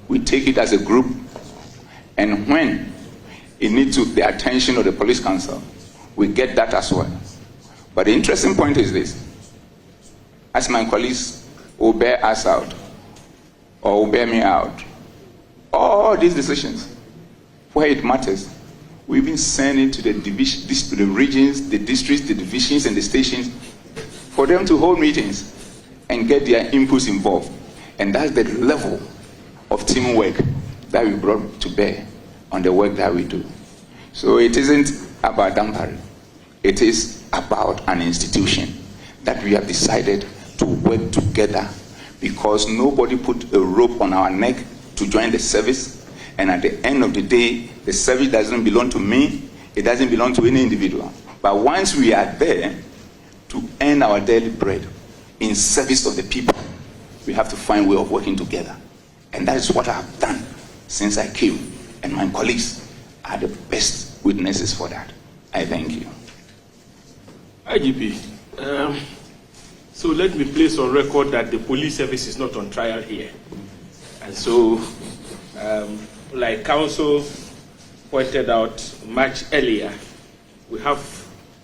we take it as a group. And when it needs the attention of the police council, we get that as well. But the interesting point is this. As my colleagues will bear us out, or will bear me out, all these decisions, where it matters, we've been sending to the to the regions, the districts, the divisions, and the stations for them to hold meetings and get their inputs involved. And that's the level of teamwork that we brought to bear on the work that we do. So it isn't about dampering. It is about an institution that we have decided to work together, because nobody put a rope on our neck to join the service, and at the end of the day, the service doesn't belong to me, it doesn't belong to any individual. But once we are there to earn our daily bread in service of the people, we have to find a way of working together. And that is what I have done since I came, and my colleagues are the best witnesses for that. I thank you. IGP, so let me place on record that the police service is not on trial here. And so, like counsel pointed out much earlier, we have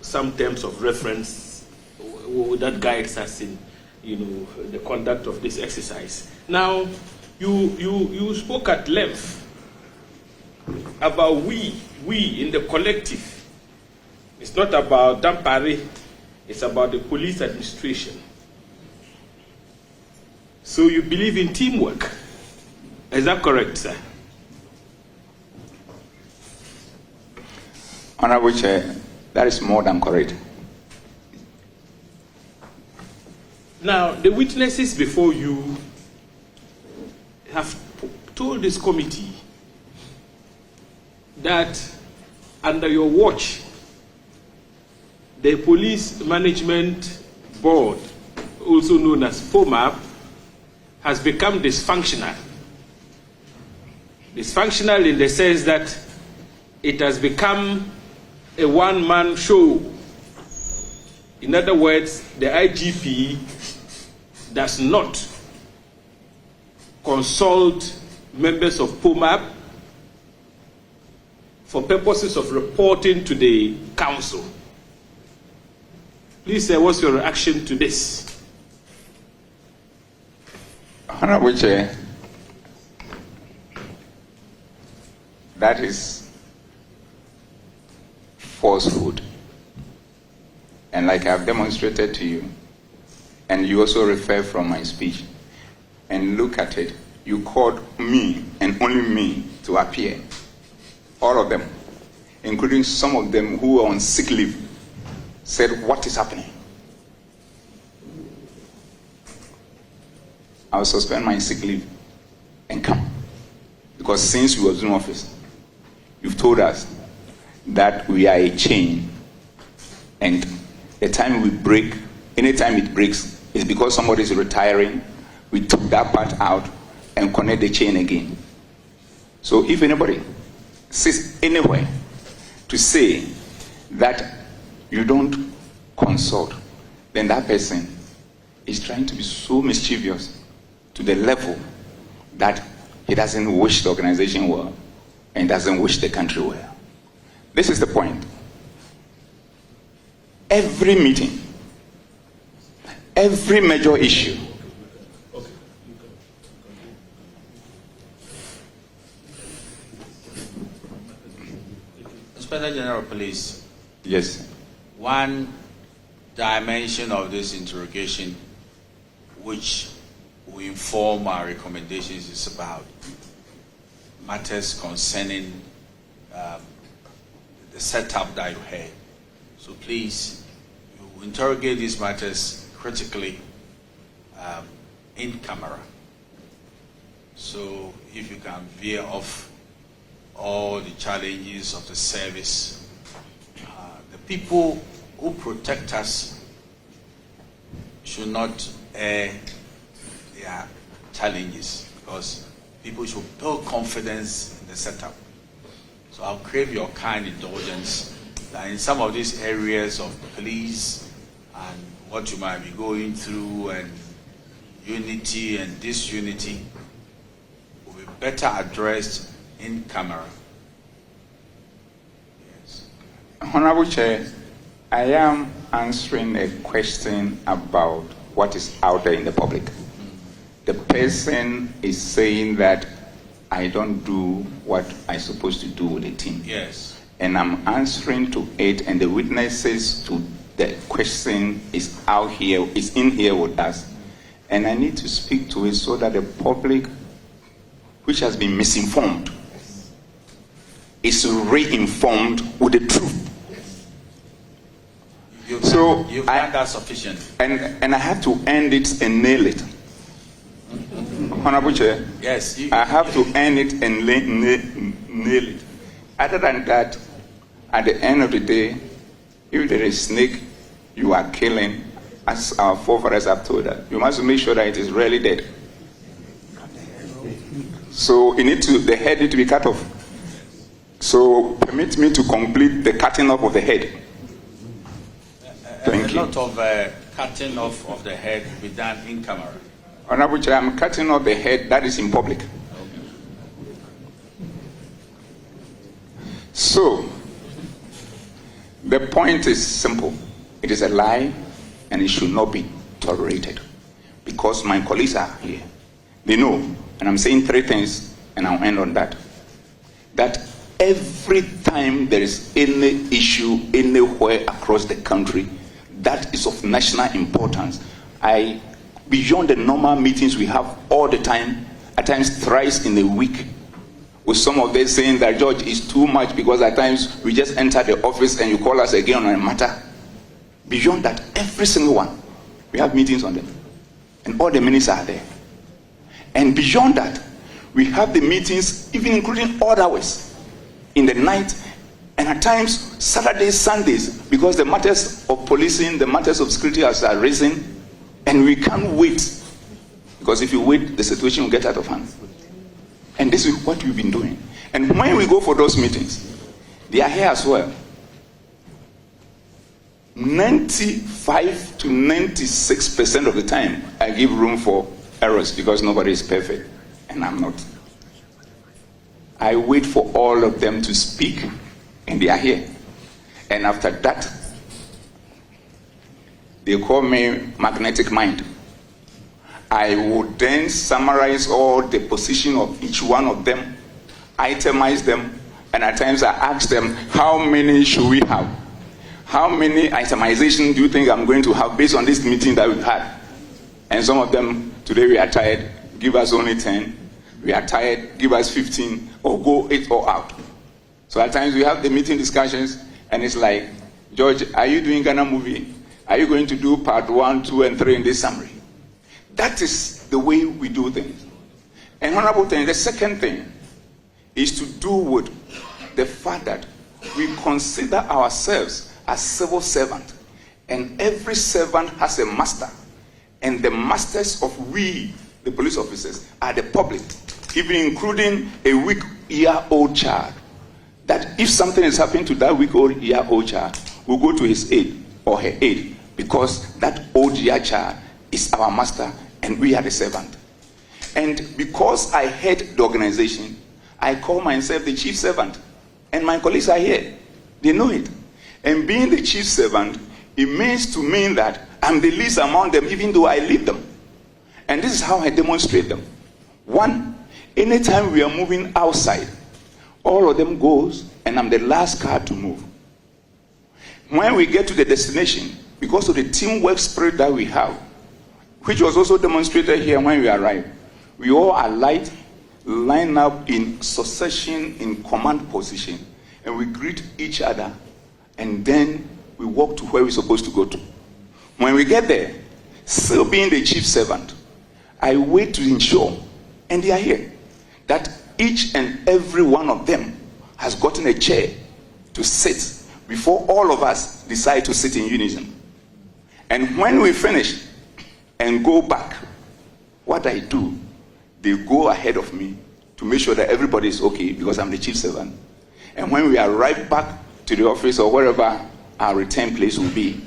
some terms of reference that guides us in, the conduct of this exercise. Now, you spoke at length about we in the collective. It's not about Dampare, it's about the police administration. So you believe in teamwork. Is that correct, sir? Honorable Chair, that is more than correct. Now, the witnesses before you have told this committee that under your watch, the Police Management Board, also known as POMAP, has become dysfunctional. Dysfunctional in the sense that it has become a one-man show. In other words, the IGP does not consult members of POMAP for purposes of reporting to the council. Please say, what's your reaction to this? Honorable Chair, that is falsehood. And like I've demonstrated to you, and you also refer from my speech, and look at it, you called me and only me to appear. All of them, including some of them who were on sick leave, said, what is happening? I will suspend my sick leave and come. Because since you was in office, you've told us that we are a chain. And the time we break, anytime it breaks, is because somebody is retiring. We took that part out and connect the chain again. So if anybody sits anywhere to say that you don't consult, then that person is trying to be so mischievous to the level that he doesn't wish the organization well and doesn't wish the country well. This is the point. Every meeting, every major issue, Inspector General of Police. yes, One dimension of this interrogation which we inform our recommendations is about matters concerning the setup that you had. So please, you interrogate these matters critically in camera. So if you can veer off all the challenges of the service, the people who protect us should not air their challenges, because people should build confidence in the setup. So I'll crave your kind indulgence that in some of these areas of police and what you might be going through and unity and disunity will be better addressed in camera. Yes. Honorable Chair, I am answering a question about what is out there in the public. The person is saying that I don't do what I'm supposed to do with the team. Yes. And I'm answering to it, and the witnesses to the question is out here, is in here with us. And I need to speak to it so that the public, which has been misinformed, is re-informed with the truth. You've So done that sufficient. And I have to end it and nail it. Honorable Chair, Yes. I have to end it and nail it. Other than that, at the end of the day, if there is snake you are killing, as our forefathers have told us, you must make sure that it is really dead. So the head needs to be cut off. So permit me to complete the cutting off of the head. Thank you. A lot of cutting off of the head will be done in camera. Honorable Chair, I'm cutting off the head that is in public. So, the point is simple. It is a lie and it should not be tolerated. Because my colleagues are here. They know, and I'm saying three things and I'll end on that. That every time there is any issue anywhere across the country that is of national importance, beyond the normal meetings we have all the time, at times thrice in a week, with some of them saying that, George, is too much because at times we just enter the office and you call us again on a matter. Beyond that, every single one, we have meetings on them. And all the ministers are there. And beyond that, we have the meetings, even including odd hours, in the night, and at times Saturdays, Sundays, because the matters of policing, the matters of security has arisen, and we can't wait. Because if you wait, the situation will get out of hand. And this is what we've been doing. And when we go for those meetings, they are here as well. 95 to 96% of the time, I give room for errors because nobody is perfect, and I'm not. I wait for all of them to speak, and they are here. And after that, they call me magnetic mind. I would then summarize all the position of each one of them, itemize them, and at times I ask them, how many should we have? How many itemization do you think I'm going to have based on this meeting that we've had? And some of them, today we are tired, give us only 10. We are tired, give us 15, or go 8 or out. So at times we have the meeting discussions, and it's like, George, are you doing Ghana movie? Are you going to do part 1, 2, and 3 in this summary? That is the way we do things. And honorable thing, the second thing is to do with the fact that we consider ourselves as civil servants, and every servant has a master, and the masters of we, the police officers, are the public, even including a week-year-old child. That if something is happening to that week-year-old child, we'll go to his aid or her aid, because that old-year child is our master and we are the servant. And because I head the organization, I call myself the chief servant, and my colleagues are here. They know it. And being the chief servant, it means to mean that I'm the least among them, even though I lead them. And this is how I demonstrate them. One, anytime we are moving outside, all of them goes, and I'm the last car to move. When we get to the destination, because of the teamwork spirit that we have, which was also demonstrated here when we arrived, we all alight, line up in succession, in command position, and we greet each other, and then we walk to where we're supposed to go to. When we get there, still being the chief servant, I wait to ensure, and they are here, that each and every one of them has gotten a chair to sit before all of us decide to sit in unison. And when we finish and go back, what I do, they go ahead of me to make sure that everybody is okay, because I'm the chief servant. And when we arrive back to the office or wherever our return place will be,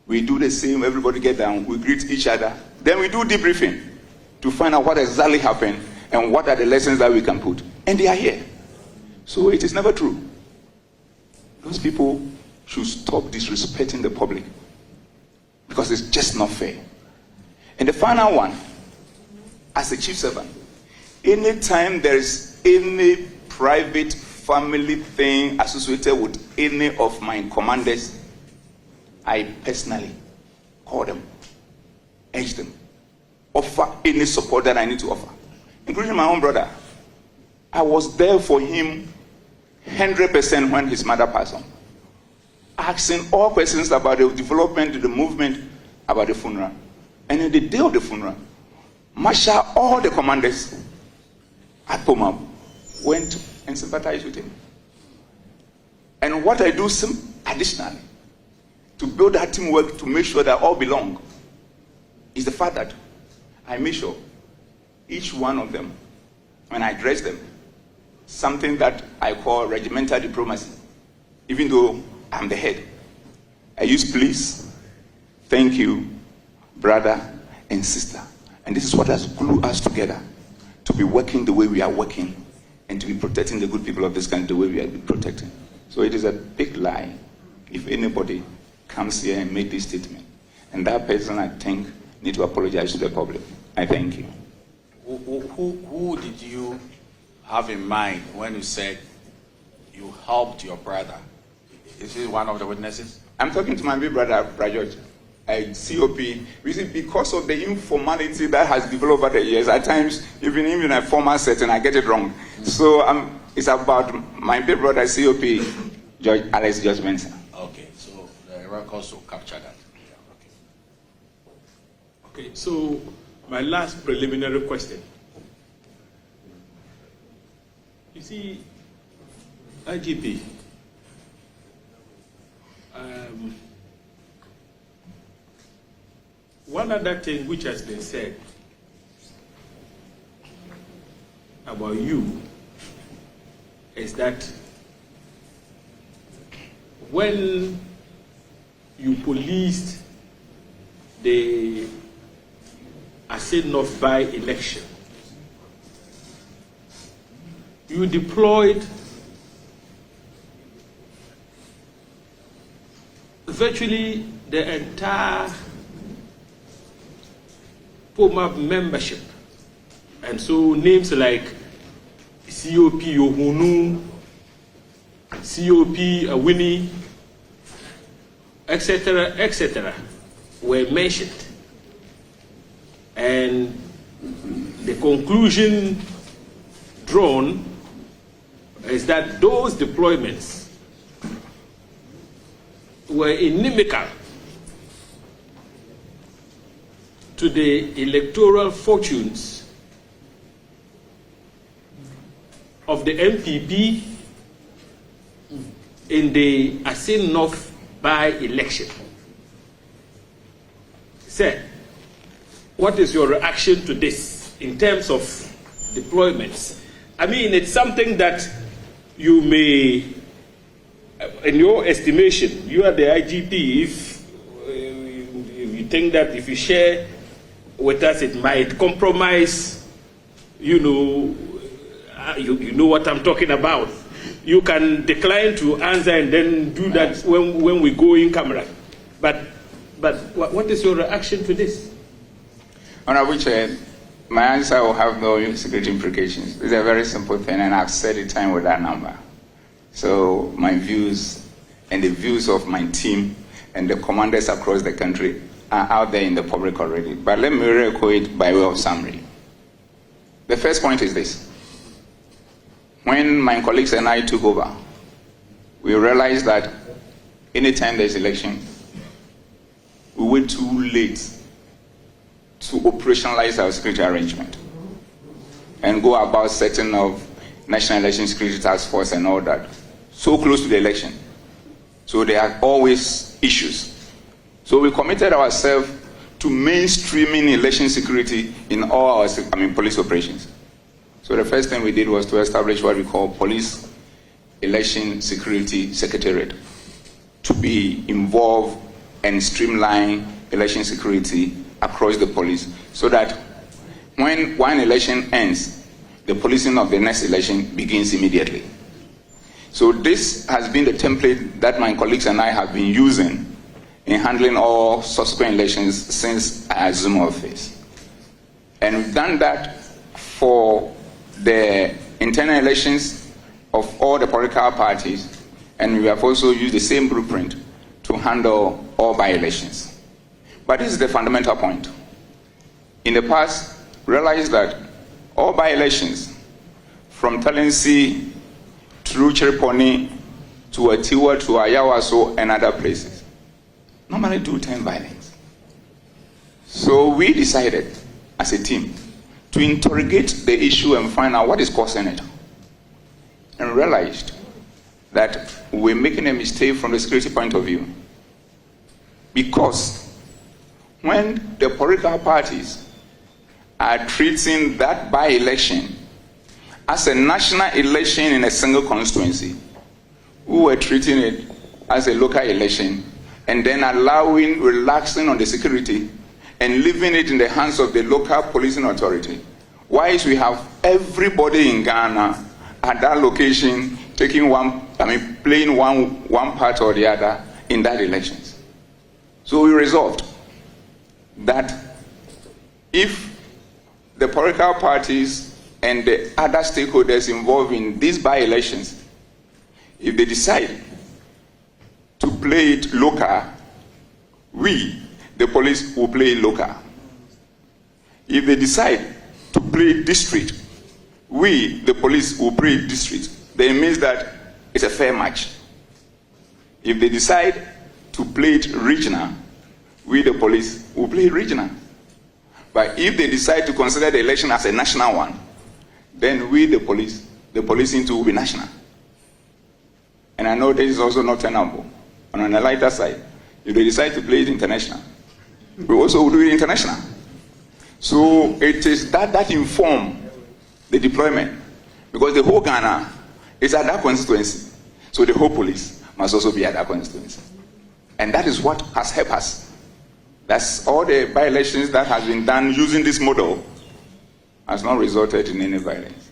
we do the same. Everybody get down, we greet each other, then we do debriefing to find out what exactly happened and what are the lessons that we can put. And they are here. So it is never true. Those people should stop disrespecting the public, because it's just not fair. And the final one, as a chief servant, anytime there is any private family thing associated with any of my commanders, I personally call them, urge them, offer any support that I need to offer, including my own brother. I was there for him 100% when his mother passed on, asking all questions about the development, the movement, about the funeral. And on the day of the funeral, marshal all the commanders at Poma went and sympathized with him. And what I do additionally to build that teamwork, to make sure that all belong, is the fact that I make sure each one of them, when I address them, something that I call regimental diplomacy, even though I'm the head, I use please, thank you, brother and sister. And this is what has glued us together to be working the way we are working and to be protecting the good people of this country the way we are protecting. So it is a big lie if anybody comes here and make this statement. And that person, I think, need to apologize to the public. I thank you. Who did you have in mind when you said you helped your brother. Is he one of the witnesses? I'm talking to my big brother, Rajot. COP. You see, because of the informality that has developed over the years, at times, even in a formal setting, I get it wrong. So it's about my big brother, COP, George Alex George Benson. Okay, so the records will capture that. Yeah, Okay, so my last preliminary question. You see, IGP, one other thing which has been said about you is that when you policed the Assin North by-election, you deployed virtually the entire POMAB membership. And so names like COP Yohunu, COP Winnie, etc., were mentioned. And the conclusion drawn is that those deployments were inimical to the electoral fortunes of the MPP in the Assin North by-election. Sir, what is your reaction to this in terms of deployments? I mean, it's something that you may, in your estimation, you are the IGP, if you think that if you share with us, it might compromise, you know what I'm talking about. You can decline to answer and then do that when we go in camera. But what is your reaction to this? Honorable Chair, my answer will have no security implications. It's a very simple thing, and I've said it time with that number. So my views and the views of my team and the commanders across the country are out there in the public already. But let me recall it by way of summary. The first point is this. When my colleagues and I took over, we realized that anytime there's election, we wait too late to operationalize our security arrangement and go about setting of National Election Security Task Force and all that so close to the election. So there are always issues. So we committed ourselves to mainstreaming election security in all our police operations. So the first thing we did was to establish what we call Police Election Security Secretariat to be involved and streamline election security across the police, so that when one election ends, the policing of the next election begins immediately. So this has been the template that my colleagues and I have been using in handling all subsequent elections since I assumed office. And we've done that for the internal elections of all the political parties, and we have also used the same blueprint to handle all by-elections. But this is the fundamental point. In the past, realize that all by-elections, from Talensi through Chereponi to Atiwa to Ayawaso and other places, normally do turn violence. So we decided as a team to interrogate the issue and find out what is causing it. And realized that we're making a mistake from the security point of view. Because when the political parties are treating that by-election as a national election in a single constituency, we were treating it as a local election and then relaxing on the security and leaving it in the hands of the local policing authority. Whilst we have everybody in Ghana at that location playing one part or the other in that elections. So we resolved that if the political parties and the other stakeholders involved in these by-elections If they decide to play it local, we, the police, will play it local. If they decide to play district, we, the police, will play district. Then it means that it's a fair match. If they decide to play it regional, we, the police, will play regional. But if they decide to consider the election as a national one, then we, the policing too, will be national. And I know this is also not tenable. And on the lighter side, if they decide to play it international, we also will do it international. So it is that inform the deployment. Because the whole Ghana is at that constituency. So the whole police must also be at that constituency. And that is what has helped us. That's all the by-elections that has been done using this model has not resulted in any violence.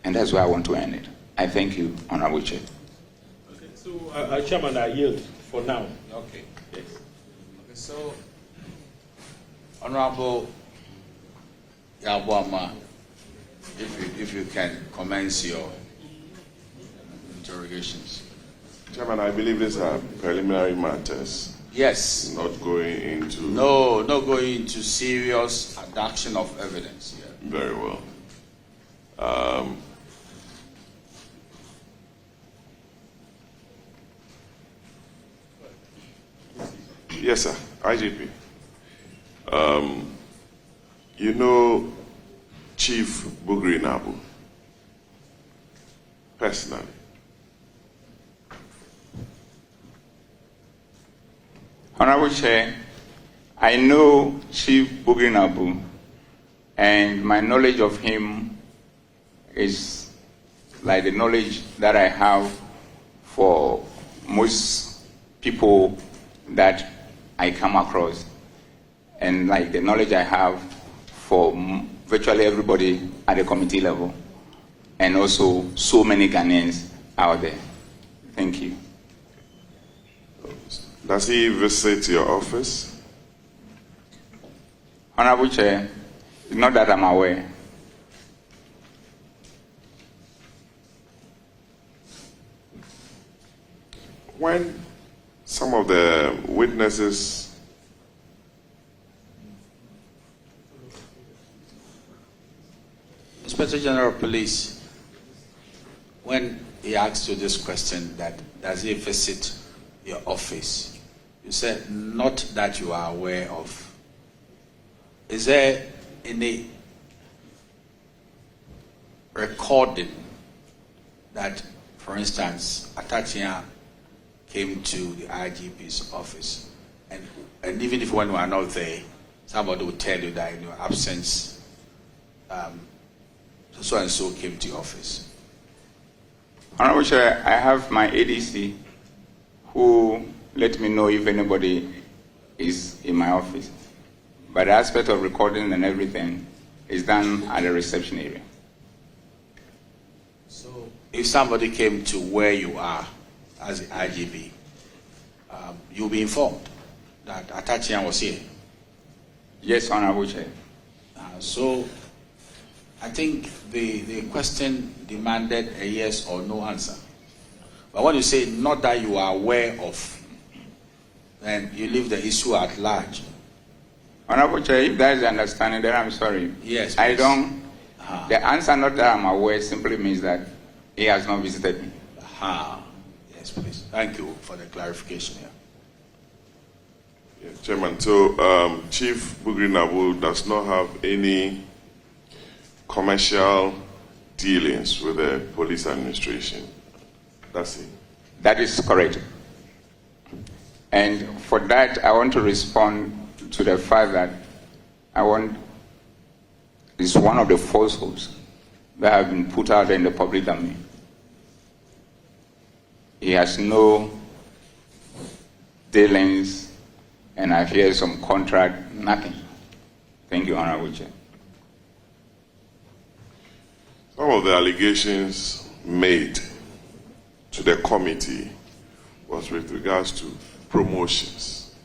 And that's why I want to end it. I thank you, Honorable Chair. Okay, so, Chairman, I yield for now. Okay. Yes. Okay, so, Honorable Yabuama, if you can commence your interrogations. Chairman, I believe these are preliminary matters. Yes. Not going into... No, not going into serious adduction of evidence here. Very well. Yes, sir. IGP. You know Chief Bugri Nabu personally. Honorable Chair, I know Chief Bugri Nabu, and my knowledge of him is like the knowledge that I have for most people that I come across, and like the knowledge I have for virtually everybody at the committee level, and also so many Ghanaians out there. Thank you. Does he visit your office? Honorable Chair, not that I'm aware. When some of the witnesses Inspector General of Police, when he asked you this question, that does he visit your office, you said not that you are aware of. Is there any recording that, for instance, Atachia came to the IGP's office, and even if when we are not there, somebody will tell you that in your absence, so and so came to your office? Honorable Chair, I have my ADC who let me know if anybody is in my office. But the aspect of recording and everything is done at the reception area. So if somebody came to where you are as the IGP, you'll be informed that Atachian was here. Yes, Honorable Chair. So I think the question demanded a yes or no answer. But when you say not that you are aware of, then you leave the issue at large. Honorable Chair, if that is the understanding, then I'm sorry. Yes, I please. don't. The answer not that I'm aware simply means that he has not visited me. Yes, please. Thank you for the clarification here. Yeah, Chairman, so Chief Bugri Nabu does not have any commercial dealings with the police administration. That's it. That is correct. And for that, I want to respond to the fact that it's one of the falsehoods that have been put out in the public domain. He has no dealings, and I hear some contract, nothing. Thank you, Honorable Chair. Some of the allegations made to the committee was with regards to promotions.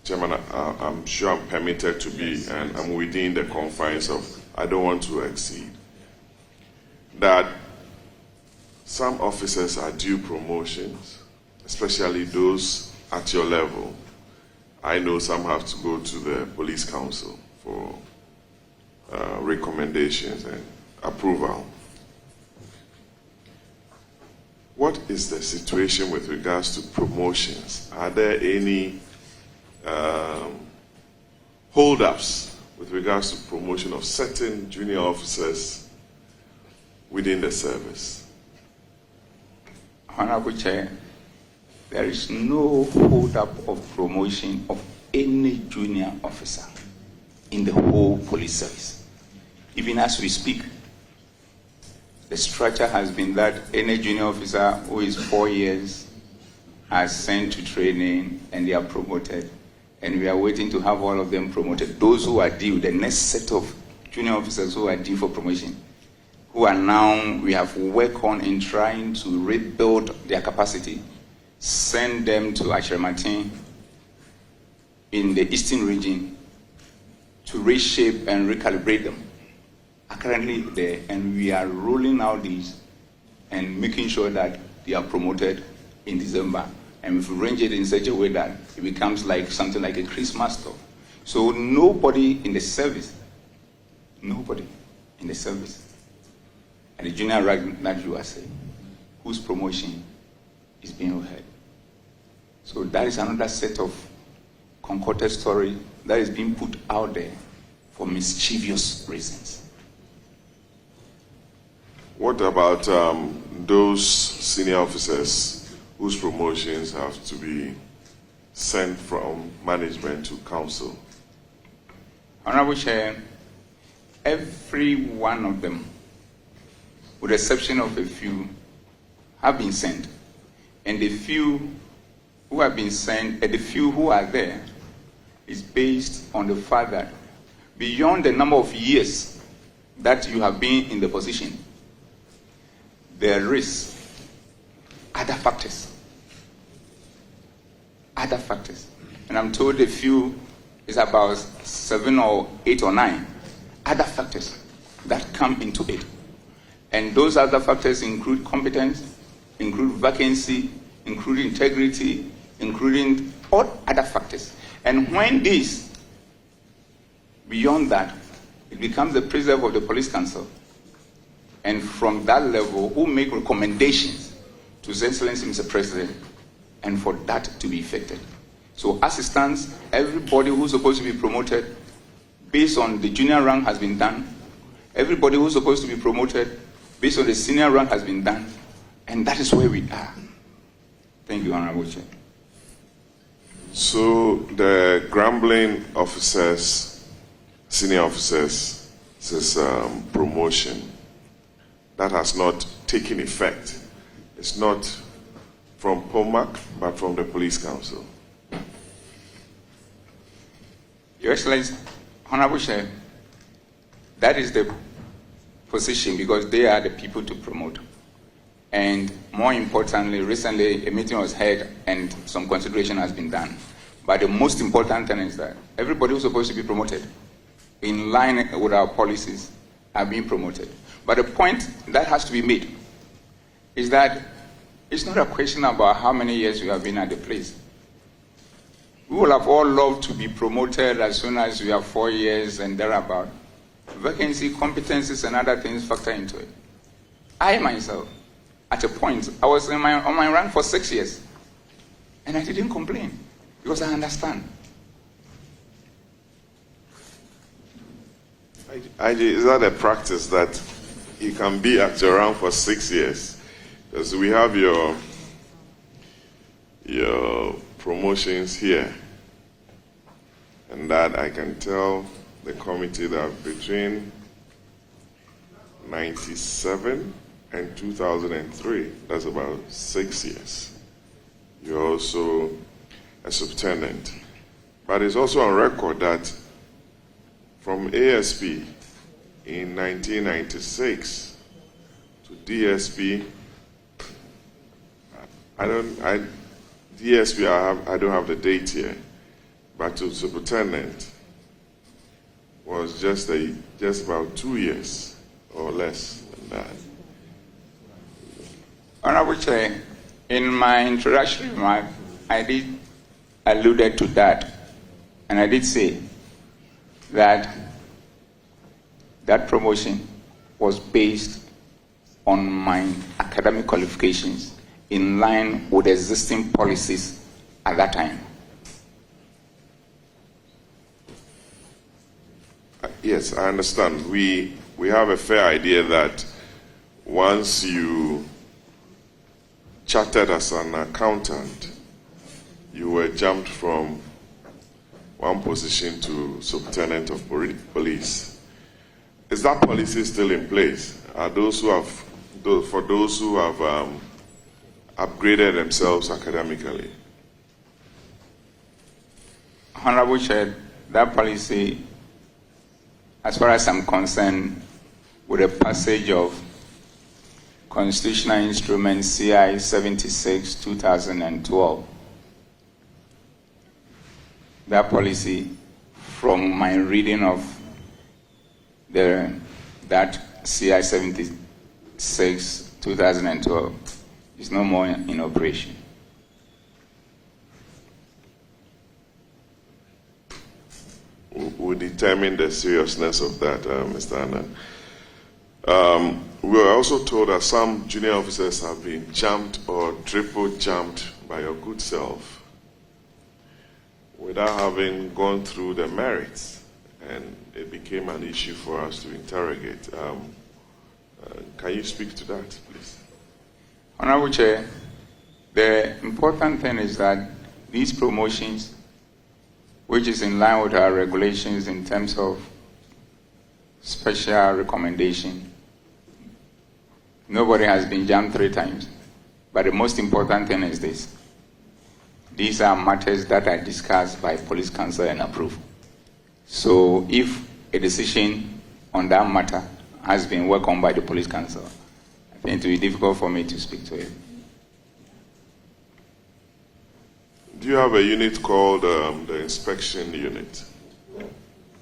Chairman, I'm sure I'm permitted to be, and I'm within the confines of, I don't want to exceed, that some officers are due promotions, especially those at your level. I know some have to go to the police council for recommendations and approval. What is the situation with regards to promotions? Are there any hold-ups with regards to promotion of certain junior officers within the service? Honorable Chair, there is no hold-up of promotion of any junior officer in the whole police service. Even as we speak, the structure has been that any junior officer who is 4 years are sent to training and they are promoted. And we are waiting to have all of them promoted. Those who are due, the next set of junior officers who are due for promotion, who are now, we have worked on in trying to rebuild their capacity, send them to Ashramati in the eastern region to reshape and recalibrate them. Are currently there, and we are rolling out these and making sure that they are promoted in December. And we've arranged it in such a way that it becomes like something like a Christmas stuff. So nobody in the service, and the junior rank that you are saying, whose promotion is being upheld. So that is another set of concocted story that is being put out there for mischievous reasons. What about those senior officers whose promotions have to be sent from management to council? Honorable Chair, every one of them, with the exception of a few, have been sent. And the few who have been sent, and the few who are there, is based on the fact that beyond the number of years that you have been in the position, there is other factors. And I'm told a few is about 7 or 8 or 9 other factors that come into it. And those other factors include competence, include vacancy, include integrity, including all other factors. And when this, beyond that, it becomes the preserve of the police council. And from that level, who make recommendations to His Excellency Mr. President, and for that to be effected. So as it stands, everybody who's supposed to be promoted based on the junior rank has been done. Everybody who's supposed to be promoted based on the senior rank has been done. And that is where we are. Thank you, Honorable Chair. So the grumbling officers, senior officers, says promotion, that has not taken effect. It's not from POMAC, but from the Police Council. Your Excellency, Honorable Chair, that is the position because they are the people to promote. And more importantly, recently a meeting was held and some consideration has been done. But the most important thing is that everybody who's supposed to be promoted in line with our policies are being promoted. But the point that has to be made is that it's not a question about how many years you have been at the place. We will have all loved to be promoted as soon as we have 4 years and thereabout. Vacancy, competencies, and other things factor into it. I myself, at a point, I was on my rank for 6 years, and I didn't complain because I understand. Is that a practice that you can be at your rank for 6 years? Because we have your promotions here, and that I can tell the committee that between 97 and 2003, that's about 6 years. You're also a subtenant. But it's also on record that from ASP in 1996 to DSP, I don't have the date here, but to superintendent was just about 2 years or less than that. Honorable Chair, in my introductory remark, I did alluded to that, and I did say that that promotion was based on my academic qualifications in line with existing policies at that time. Yes, I understand. We have a fair idea that once you chartered as an accountant, you were jumped from one position to sublieutenant of police. Is that policy still in place? Are those who have, for those who have upgraded themselves academically? Honorable Chair, that policy, as far as I'm concerned, with the passage of Constitutional Instrument CI 76 2012, that policy, from my reading of that CI 76 2012, is no more in operation. We determine the seriousness of that, Mr. Annan. We were also told that some junior officers have been jumped or triple jumped by your good self without having gone through the merits, and it became an issue for us to interrogate. Can you speak to that, please? Honorable Chair, the important thing is that these promotions, which is in line with our regulations in terms of special recommendation, nobody has been jumped 3 times. But the most important thing is this: these are matters that are discussed by police council and approved. So if a decision on that matter has been welcomed by the police council, I think it will be difficult for me to speak to it. Do you have a unit called the inspection unit?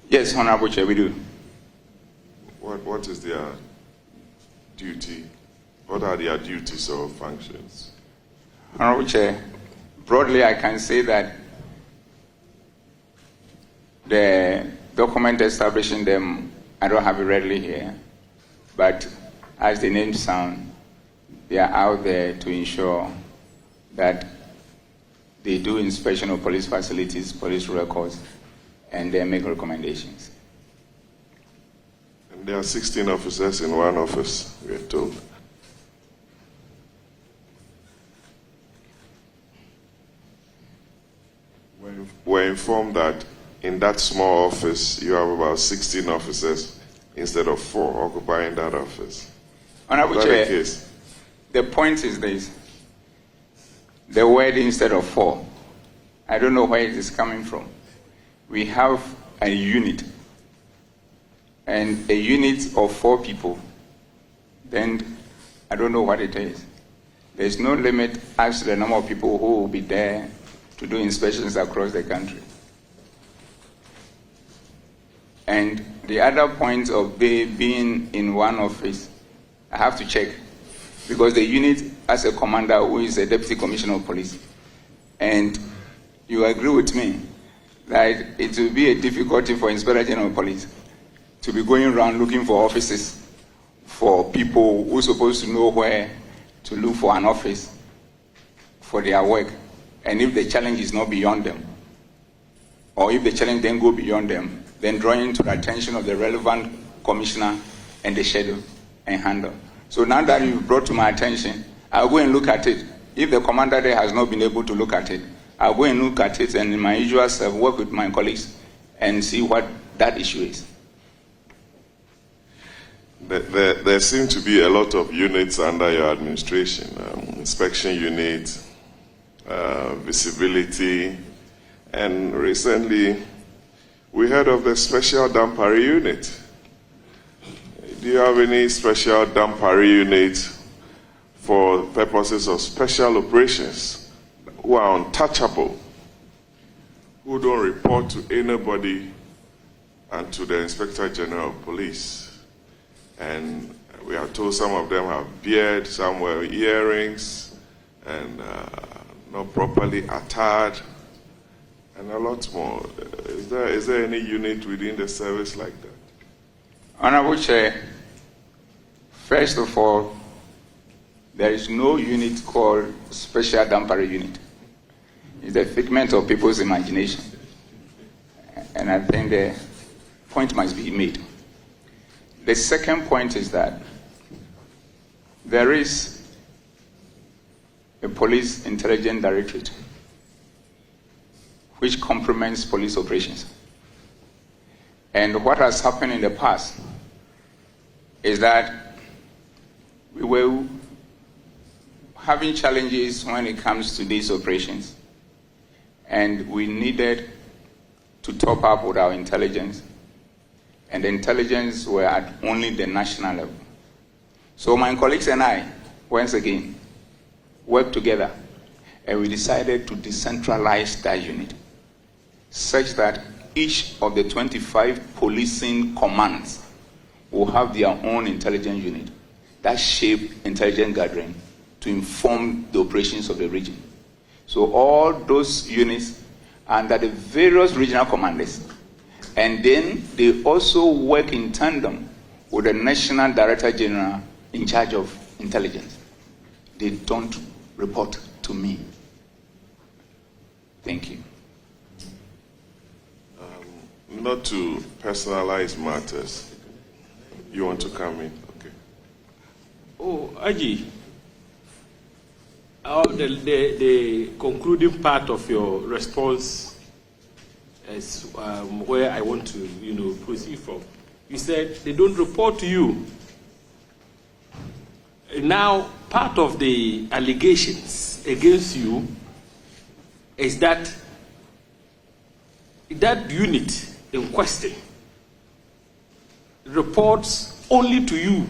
Yes, Honorable Chair, we do. What is their duty? What are their duties or functions? Honorable Chair, broadly I can say that the document establishing them, I don't have it readily here, but as the name sounds, they are out there to ensure that they do inspection of police facilities, police records, and they make recommendations. And there are 16 officers in one office, we are told. We're informed that in that small office, you have about 16 officers instead of 4 occupying that office. Honorable Chair, the point is this: the word instead of 4, I don't know where it is coming from. We have a unit, and a unit of 4 people, then I don't know what it is. There's no limit as to the number of people who will be there to do inspections across the country. And the other point of they being in one office, I have to check, because the unit has a commander who is a deputy commissioner of police. And you agree with me that it will be a difficulty for Inspector General of Police to be going around looking for offices for people who are supposed to know where to look for an office for their work. And if the challenge is not beyond them, or if the challenge then go beyond them, then drawing to the attention of the relevant commissioner and the schedule and handle. So now that you've brought to my attention, I'll go and look at it. If the commander there has not been able to look at it, I'll go and look at it, and in my usual self, work with my colleagues and see what that issue is. There seem to be a lot of units under your administration. Inspection unit, visibility, and recently we heard of the special Dampari unit. Do you have any special Dampari unit for purposes of special operations who are untouchable, who don't report to anybody and to the Inspector General of Police? And We are told some of them have beard, some wear earrings, and not properly attired, and a lot more. Is there any unit within the service like that? Honorable Chair, first of all, there is no unit called Special Damper Unit. It's a figment of people's imagination. And I think the point must be made. The second point is that there is a police intelligence directorate which complements police operations. And what has happened in the past is that we were having challenges when it comes to these operations, and we needed to top up with our intelligence, and the intelligence were at only the national level. So my colleagues and I, once again, worked together, and we decided to decentralize that unit, such that each of the 25 policing commands will have their own intelligence unit that shape intelligence gathering to inform the operations of the region. So all those units are under the various regional commanders. And then they also work in tandem with the National Director General in charge of intelligence. They don't report to me. Thank you. Not to personalize matters. You want to come in? Okay. Oh, Aji, the concluding part of your response is where I want to, proceed from. You said they don't report to you. Now, part of the allegations against you is that unit in question reports only to you.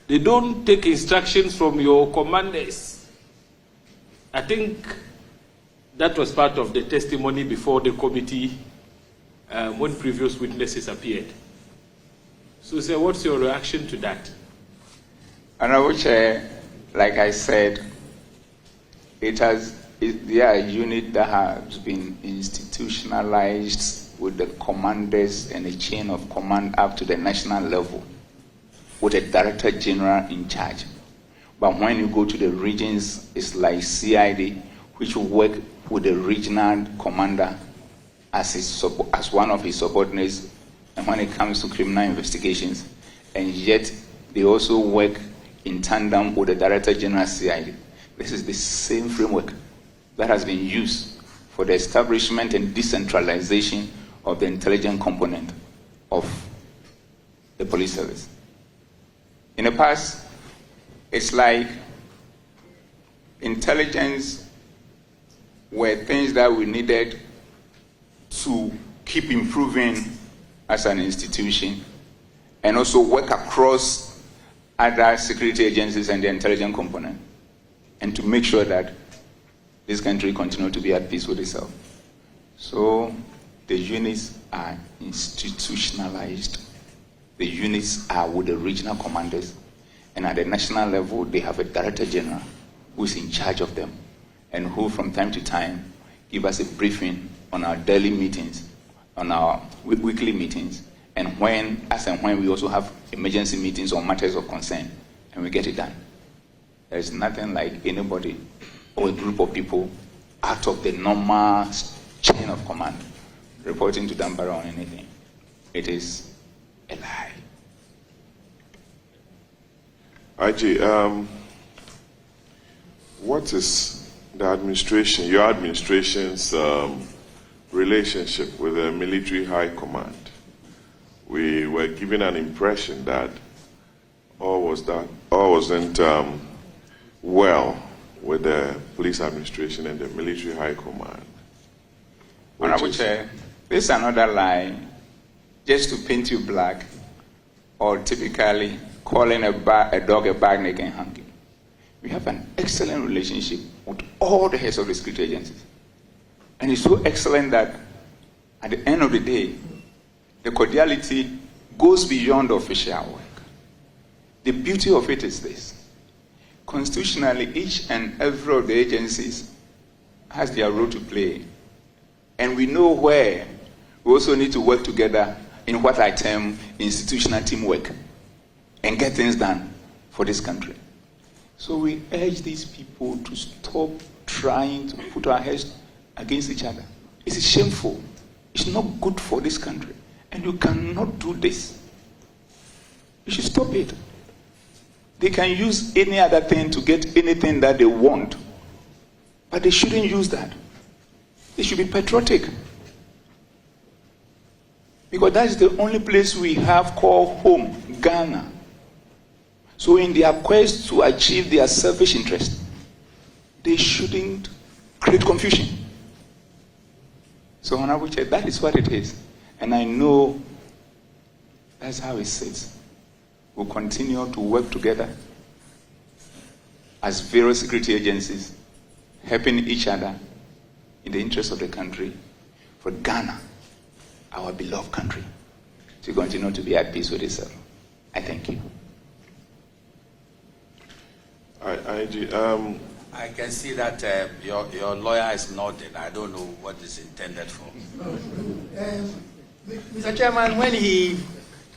They don't take instructions from your commanders. I think that was part of the testimony before the committee when previous witnesses appeared. So, sir, what's your reaction to that? Honorable Chair, like I said, they are a unit that has been institutionalized with the commanders and a chain of command up to the national level, with a Director General in charge. But when you go to the regions, it's like CID, which will work with the regional commander as one of his subordinates, and when it comes to criminal investigations, and yet they also work in tandem with the Director General CID. This is the same framework that has been used for the establishment and decentralization of the intelligence component of the police service. In the past, it's like intelligence were things that we needed to keep improving as an institution and also work across other security agencies and the intelligence component, and to make sure that this country continue to be at peace with itself. So the units are institutionalized. The units are with the regional commanders, and at the national level, they have a Director General who is in charge of them, and who from time to time give us a briefing on our daily meetings, on our weekly meetings, and when we also have emergency meetings on matters of concern, and we get it done. There is nothing like anybody or a group of people out of the normal chain of command reporting to Dampara on anything. It is a lie. IG, what is your administration's relationship with the military high command? We were given an impression that all wasn't well with the police administration and the military high command. Honorable Chair, this is another lie just to paint you black, or typically calling a dog a bag neck and hanging. We have an excellent relationship with all the heads of the security agencies. And it's so excellent that at the end of the day, the cordiality goes beyond official work. The beauty of it is this. Constitutionally, each and every of the agencies has their role to play. And we know where we also need to work together in what I term institutional teamwork and get things done for this country. So we urge these people to stop trying to put our heads against each other. It's shameful. It's not good for this country. And you cannot do this. You should stop it. They can use any other thing to get anything that they want. But they shouldn't use that. They should be patriotic. Because that's the only place we have called home, Ghana. So in their quest to achieve their selfish interest, they shouldn't create confusion. So Honorable Chair, that is what it is. And I know that's how it sits. We'll continue to work together as various security agencies, helping each other in the interest of the country, for Ghana, our beloved country, to continue to be at peace with itself. I thank you. I can see that your lawyer is nodding. I don't know what is intended for. Mr. Chairman, when he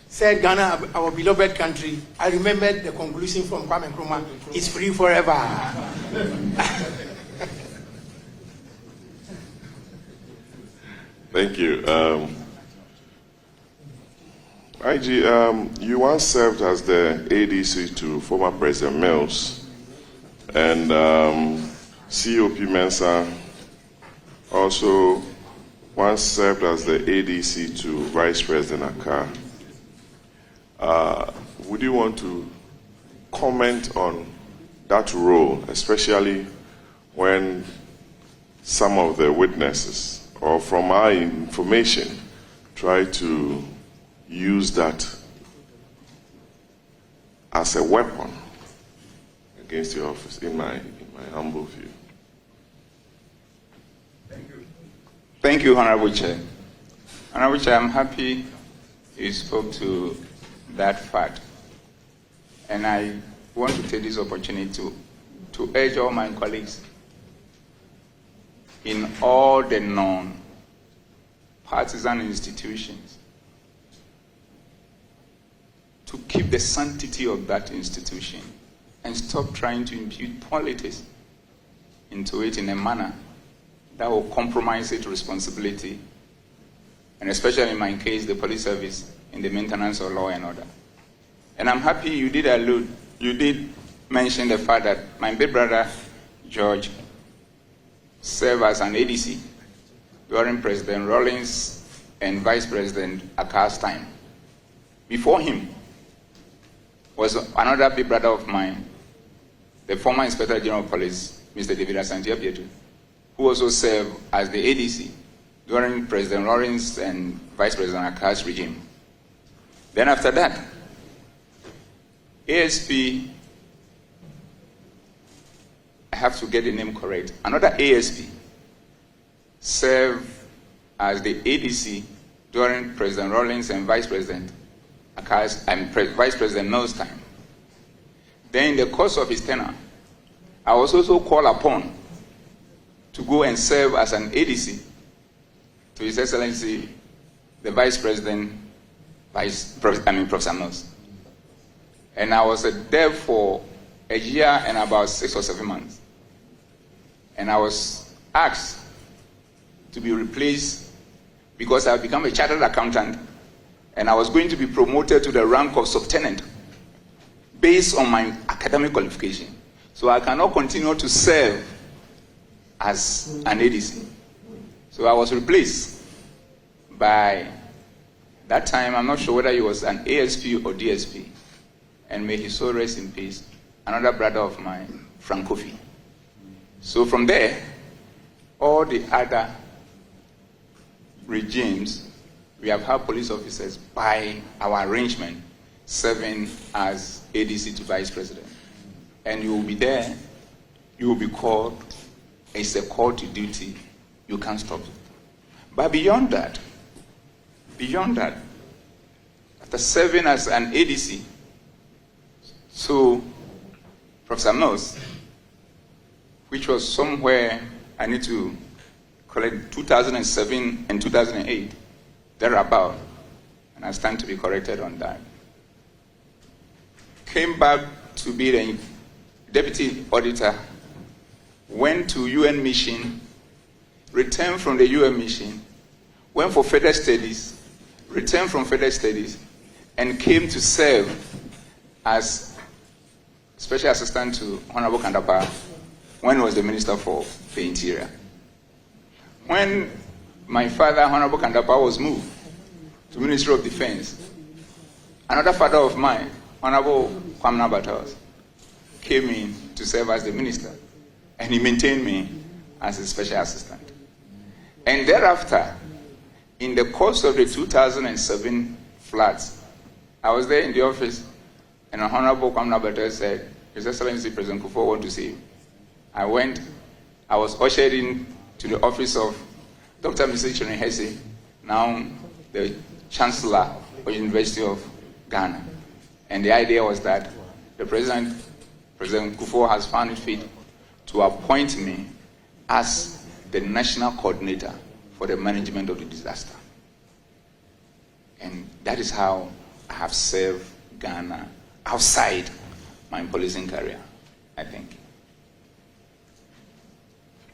said Ghana, our beloved country, I remembered the conclusion from Kwame Nkrumah, it's free forever. Thank you. IG, you once served as the ADC to former President Mills, and COP Mensah also once served as the ADC to Vice President Akkar. Would you want to comment on that role, especially when some of the witnesses, or from our information, try to use that as a weapon against your office, in my humble view? Thank you, Honorable Chair. Honorable Chair, I'm happy you spoke to that fact. And I want to take this opportunity to urge all my colleagues in all the non-partisan institutions to keep the sanctity of that institution and stop trying to impute politics into it in a manner that will compromise its responsibility, and especially in my case, the police service, in the maintenance of law and order. And I'm happy you did mention the fact that my big brother, George, served as an ADC during President Rawlings and Vice President Akkar's time. Before him was another big brother of mine, the former Inspector General of Police, Mr. David Asante-Apiatu, who also served as the ADC during President Rawlings and Vice President Akkar's regime. Then after that, ASP, I have to get the name correct, another ASP served as the ADC during President Rawlings and Vice President Akkar's and Vice President Mills' time. Then in the course of his tenure, I was also called upon to go and serve as an ADC to His Excellency, the Vice President, Professor Mills. And I was there for a year and about 6 or 7 months. And I was asked to be replaced because I had become a chartered accountant and I was going to be promoted to the rank of subtenant based on my academic qualification. So I cannot continue to serve as an ADC. So I was replaced by, that time, I'm not sure whether he was an ASP or DSP, and may his soul rest in peace, another brother of mine, Frank Kofi. So from there, all the other regimes, we have had police officers by our arrangement serving as ADC to Vice President. And you will be there, you will be called, it's a call to duty, you can't stop it. But beyond that, after serving as an ADC, So, Professor knows, which was somewhere I need to collect 2007 and 2008, thereabout, and I stand to be corrected on that. Came back to be the deputy auditor, went to UN mission, returned from the UN mission, went for further studies, returned from further studies, and came to serve as special assistant to Honorable Kandapa when he was the Minister for the Interior. When my father, Honorable Kandapa, was moved to Ministry of Defense, another father of mine, Honorable Kwamna Batas, came in to serve as the minister, and he maintained me as a special assistant. And thereafter, in the course of the 2007 floods, I was there in the office, and Honorable Kwamna Batas said, His Excellency President Kufuor want to see you. I went, I was ushered in to the office of Dr. Mr. Chonehesi, now the Chancellor of the University of Ghana. And the idea was that the President Kufuor has found it fit to appoint me as the national coordinator for the management of the disaster. And that is how I have served Ghana outside my policing career, I think.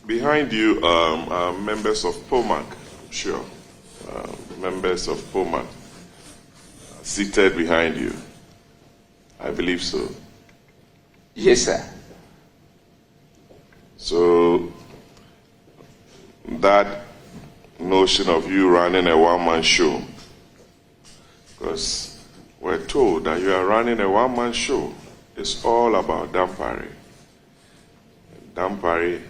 Behind you are members of POMAC, I'm sure. Members of POMAC seated behind you. I believe so. Yes, sir. So that notion of you running a one-man show, because we're told that you are running a one-man show, it's all about Dampare. Dampare.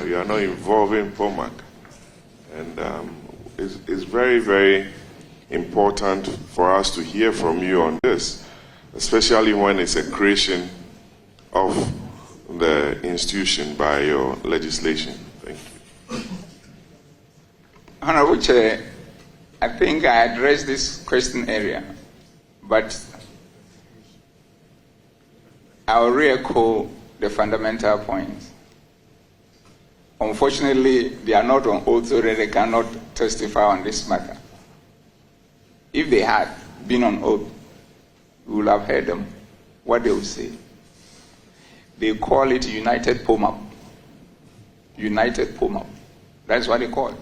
You are not involving POMAC. And it's very, very important for us to hear from you on this, especially when it's a creation of the institution by your legislation. Thank you. Honorable Chair, I think I addressed this question earlier, but I'll re-echo the fundamental points. Unfortunately, they are not on oath, so they cannot testify on this matter. If they had been on oath, we would have heard them, what they would say. They call it United POMAP. United POMAP. That's what they call it.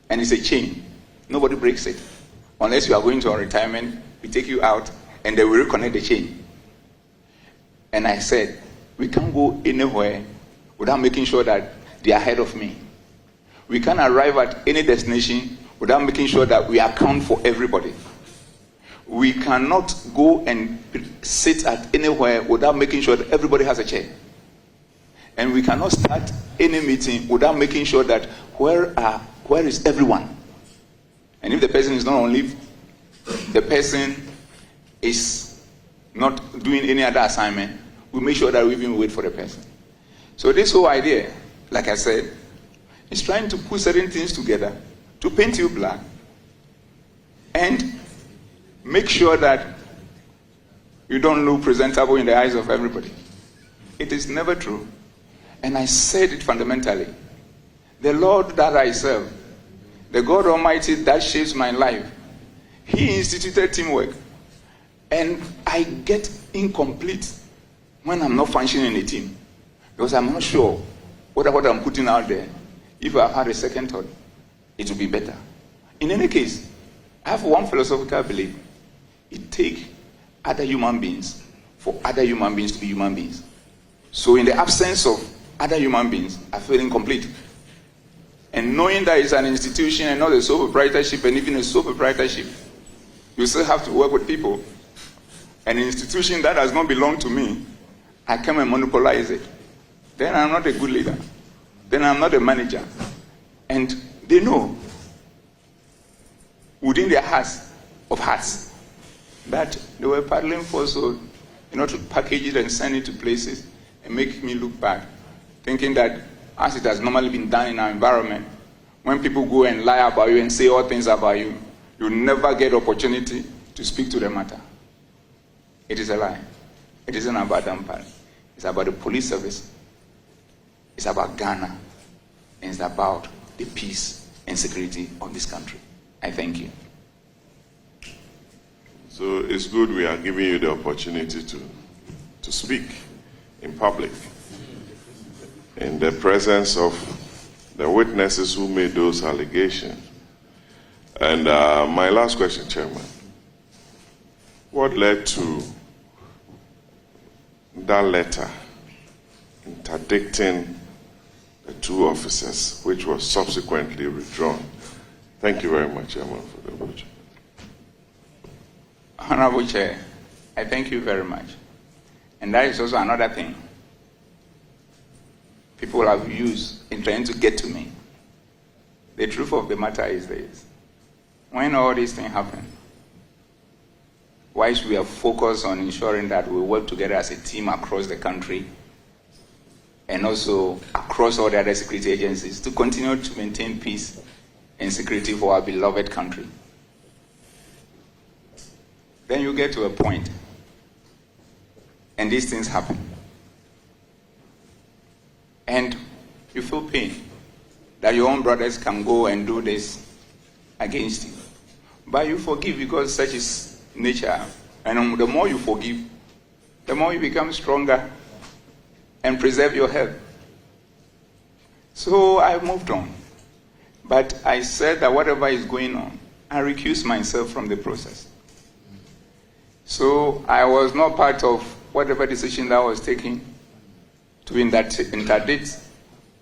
And it's a chain. Nobody breaks it. Unless you are going to a retirement, we take you out, and they will reconnect the chain. And I said, we can't go anywhere without making sure that they are ahead of me. We can't arrive at any destination without making sure that we account for everybody. We cannot go and sit at anywhere without making sure that everybody has a chair. And we cannot start any meeting without making sure that where is everyone? And if the person is not on leave, the person is not doing any other assignment, we make sure that we even wait for the person. So this whole idea, like I said, is trying to put certain things together to paint you black and make sure that you don't look presentable in the eyes of everybody. It is never true. And I said it fundamentally. The Lord that I serve, the God Almighty that shapes my life, He instituted teamwork. And I get incomplete when I'm not functioning in a team. Because I'm not sure whether what I'm putting out there, if I had a second thought, it would be better. In any case, I have one philosophical belief. It takes other human beings for other human beings to be human beings. So in the absence of other human beings, I feel incomplete. And knowing that it's an institution and not a sole proprietorship, and even a sole proprietorship, you still have to work with people. An institution that does not belong to me, I come and monopolize it. Then I'm not a good leader. Then I'm not a manager. And they know within their hearts of hearts that they were paddling for so to package it and send it to places and make me look bad, thinking that as it has normally been done in our environment, when people go and lie about you and say all things about you, you'll never get opportunity to speak to the matter. It is a lie. It isn't about Dampare. It's about the police service. It's about Ghana. And it's about the peace and security of this country. I thank you. So it's good we are giving you the opportunity to speak in public in the presence of the witnesses who made those allegations. And my last question, Chairman. What led to that letter interdicting the two officers, which was subsequently withdrawn? Thank you very much, Chairman, for the opportunity. Honorable Chair, I thank you very much. And that is also another thing people have used in trying to get to me. The truth of the matter is this. When all these things happen, whilst we are focused on ensuring that we work together as a team across the country and also across all the other security agencies to continue to maintain peace and security for our beloved country, then you get to a point and these things happen. And you feel pain that your own brothers can go and do this against you. But you forgive because such is nature. And the more you forgive, the more you become stronger and preserve your health. So I moved on. But I said that whatever is going on, I recuse myself from the process. So I was not part of whatever decision that was taken to interdict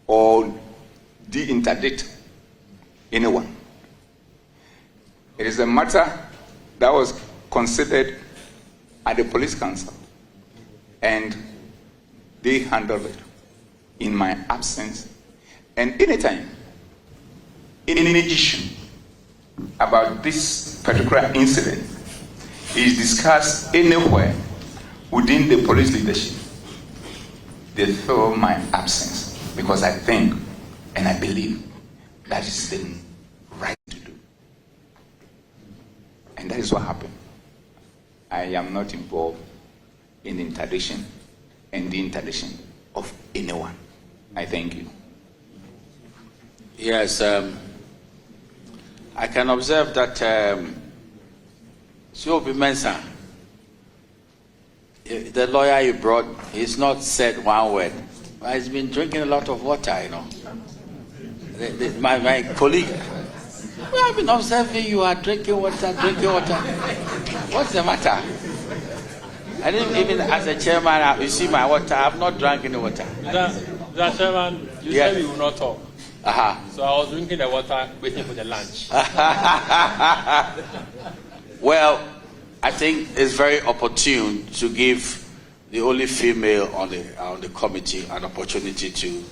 or de-interdict anyone. It is a matter that was considered at the police council, and they handled it in my absence. And anytime any issue about this particular incident is discussed anywhere within the police leadership, they fill my absence because I think and I believe that is the right to do. And that is what happened. I am not involved in the interdiction and the interdiction of anyone. I thank you. Yes, I can observe that Siopi Mensah, the lawyer you brought, he's not said one word. He's been drinking a lot of water, you know. My colleague, well, I've been observing you are drinking water. What's the matter? I didn't even, as a chairman, you see my water, I have not drunk any water. Mr. Chairman, you said you will not talk. So I was drinking the water, waiting for the lunch. Well, I think it's very opportune to give the only female on the committee an opportunity to,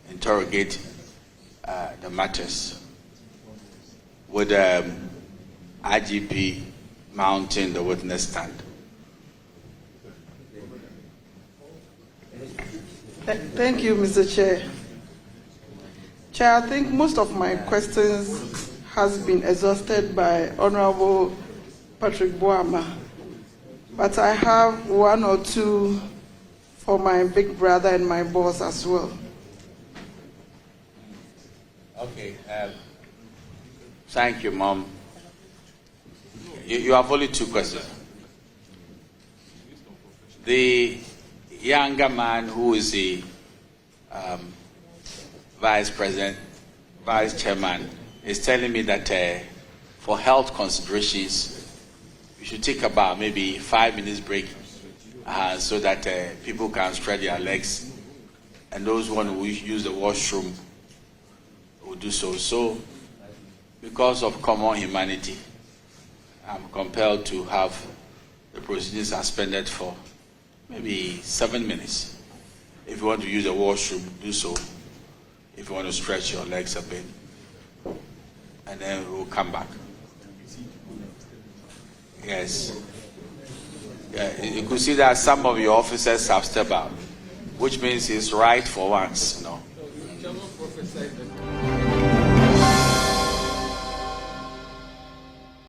interrogate the matters with IGP mounting the witness stand. Thank you, Mr. Chair. Chair, I think most of my questions has been exhausted by Honorable Patrick Boama, but I have one or two for my big brother and my boss as well. Okay. Thank you, Mom. You have only two questions. The younger man who is the vice chairman, is telling me that for health considerations, you should take about maybe 5 minutes break so that people can stretch their legs, and those who want to use the washroom will do so. So, because of common humanity, I'm compelled to have the proceedings suspended for maybe 7 minutes. If you want to use the washroom, do so. If you want to stretch your legs a bit, and then we'll come back. Yes. Yeah, you could see that some of your officers have stepped out, which means it's right for once, you know. Chairman prophesied that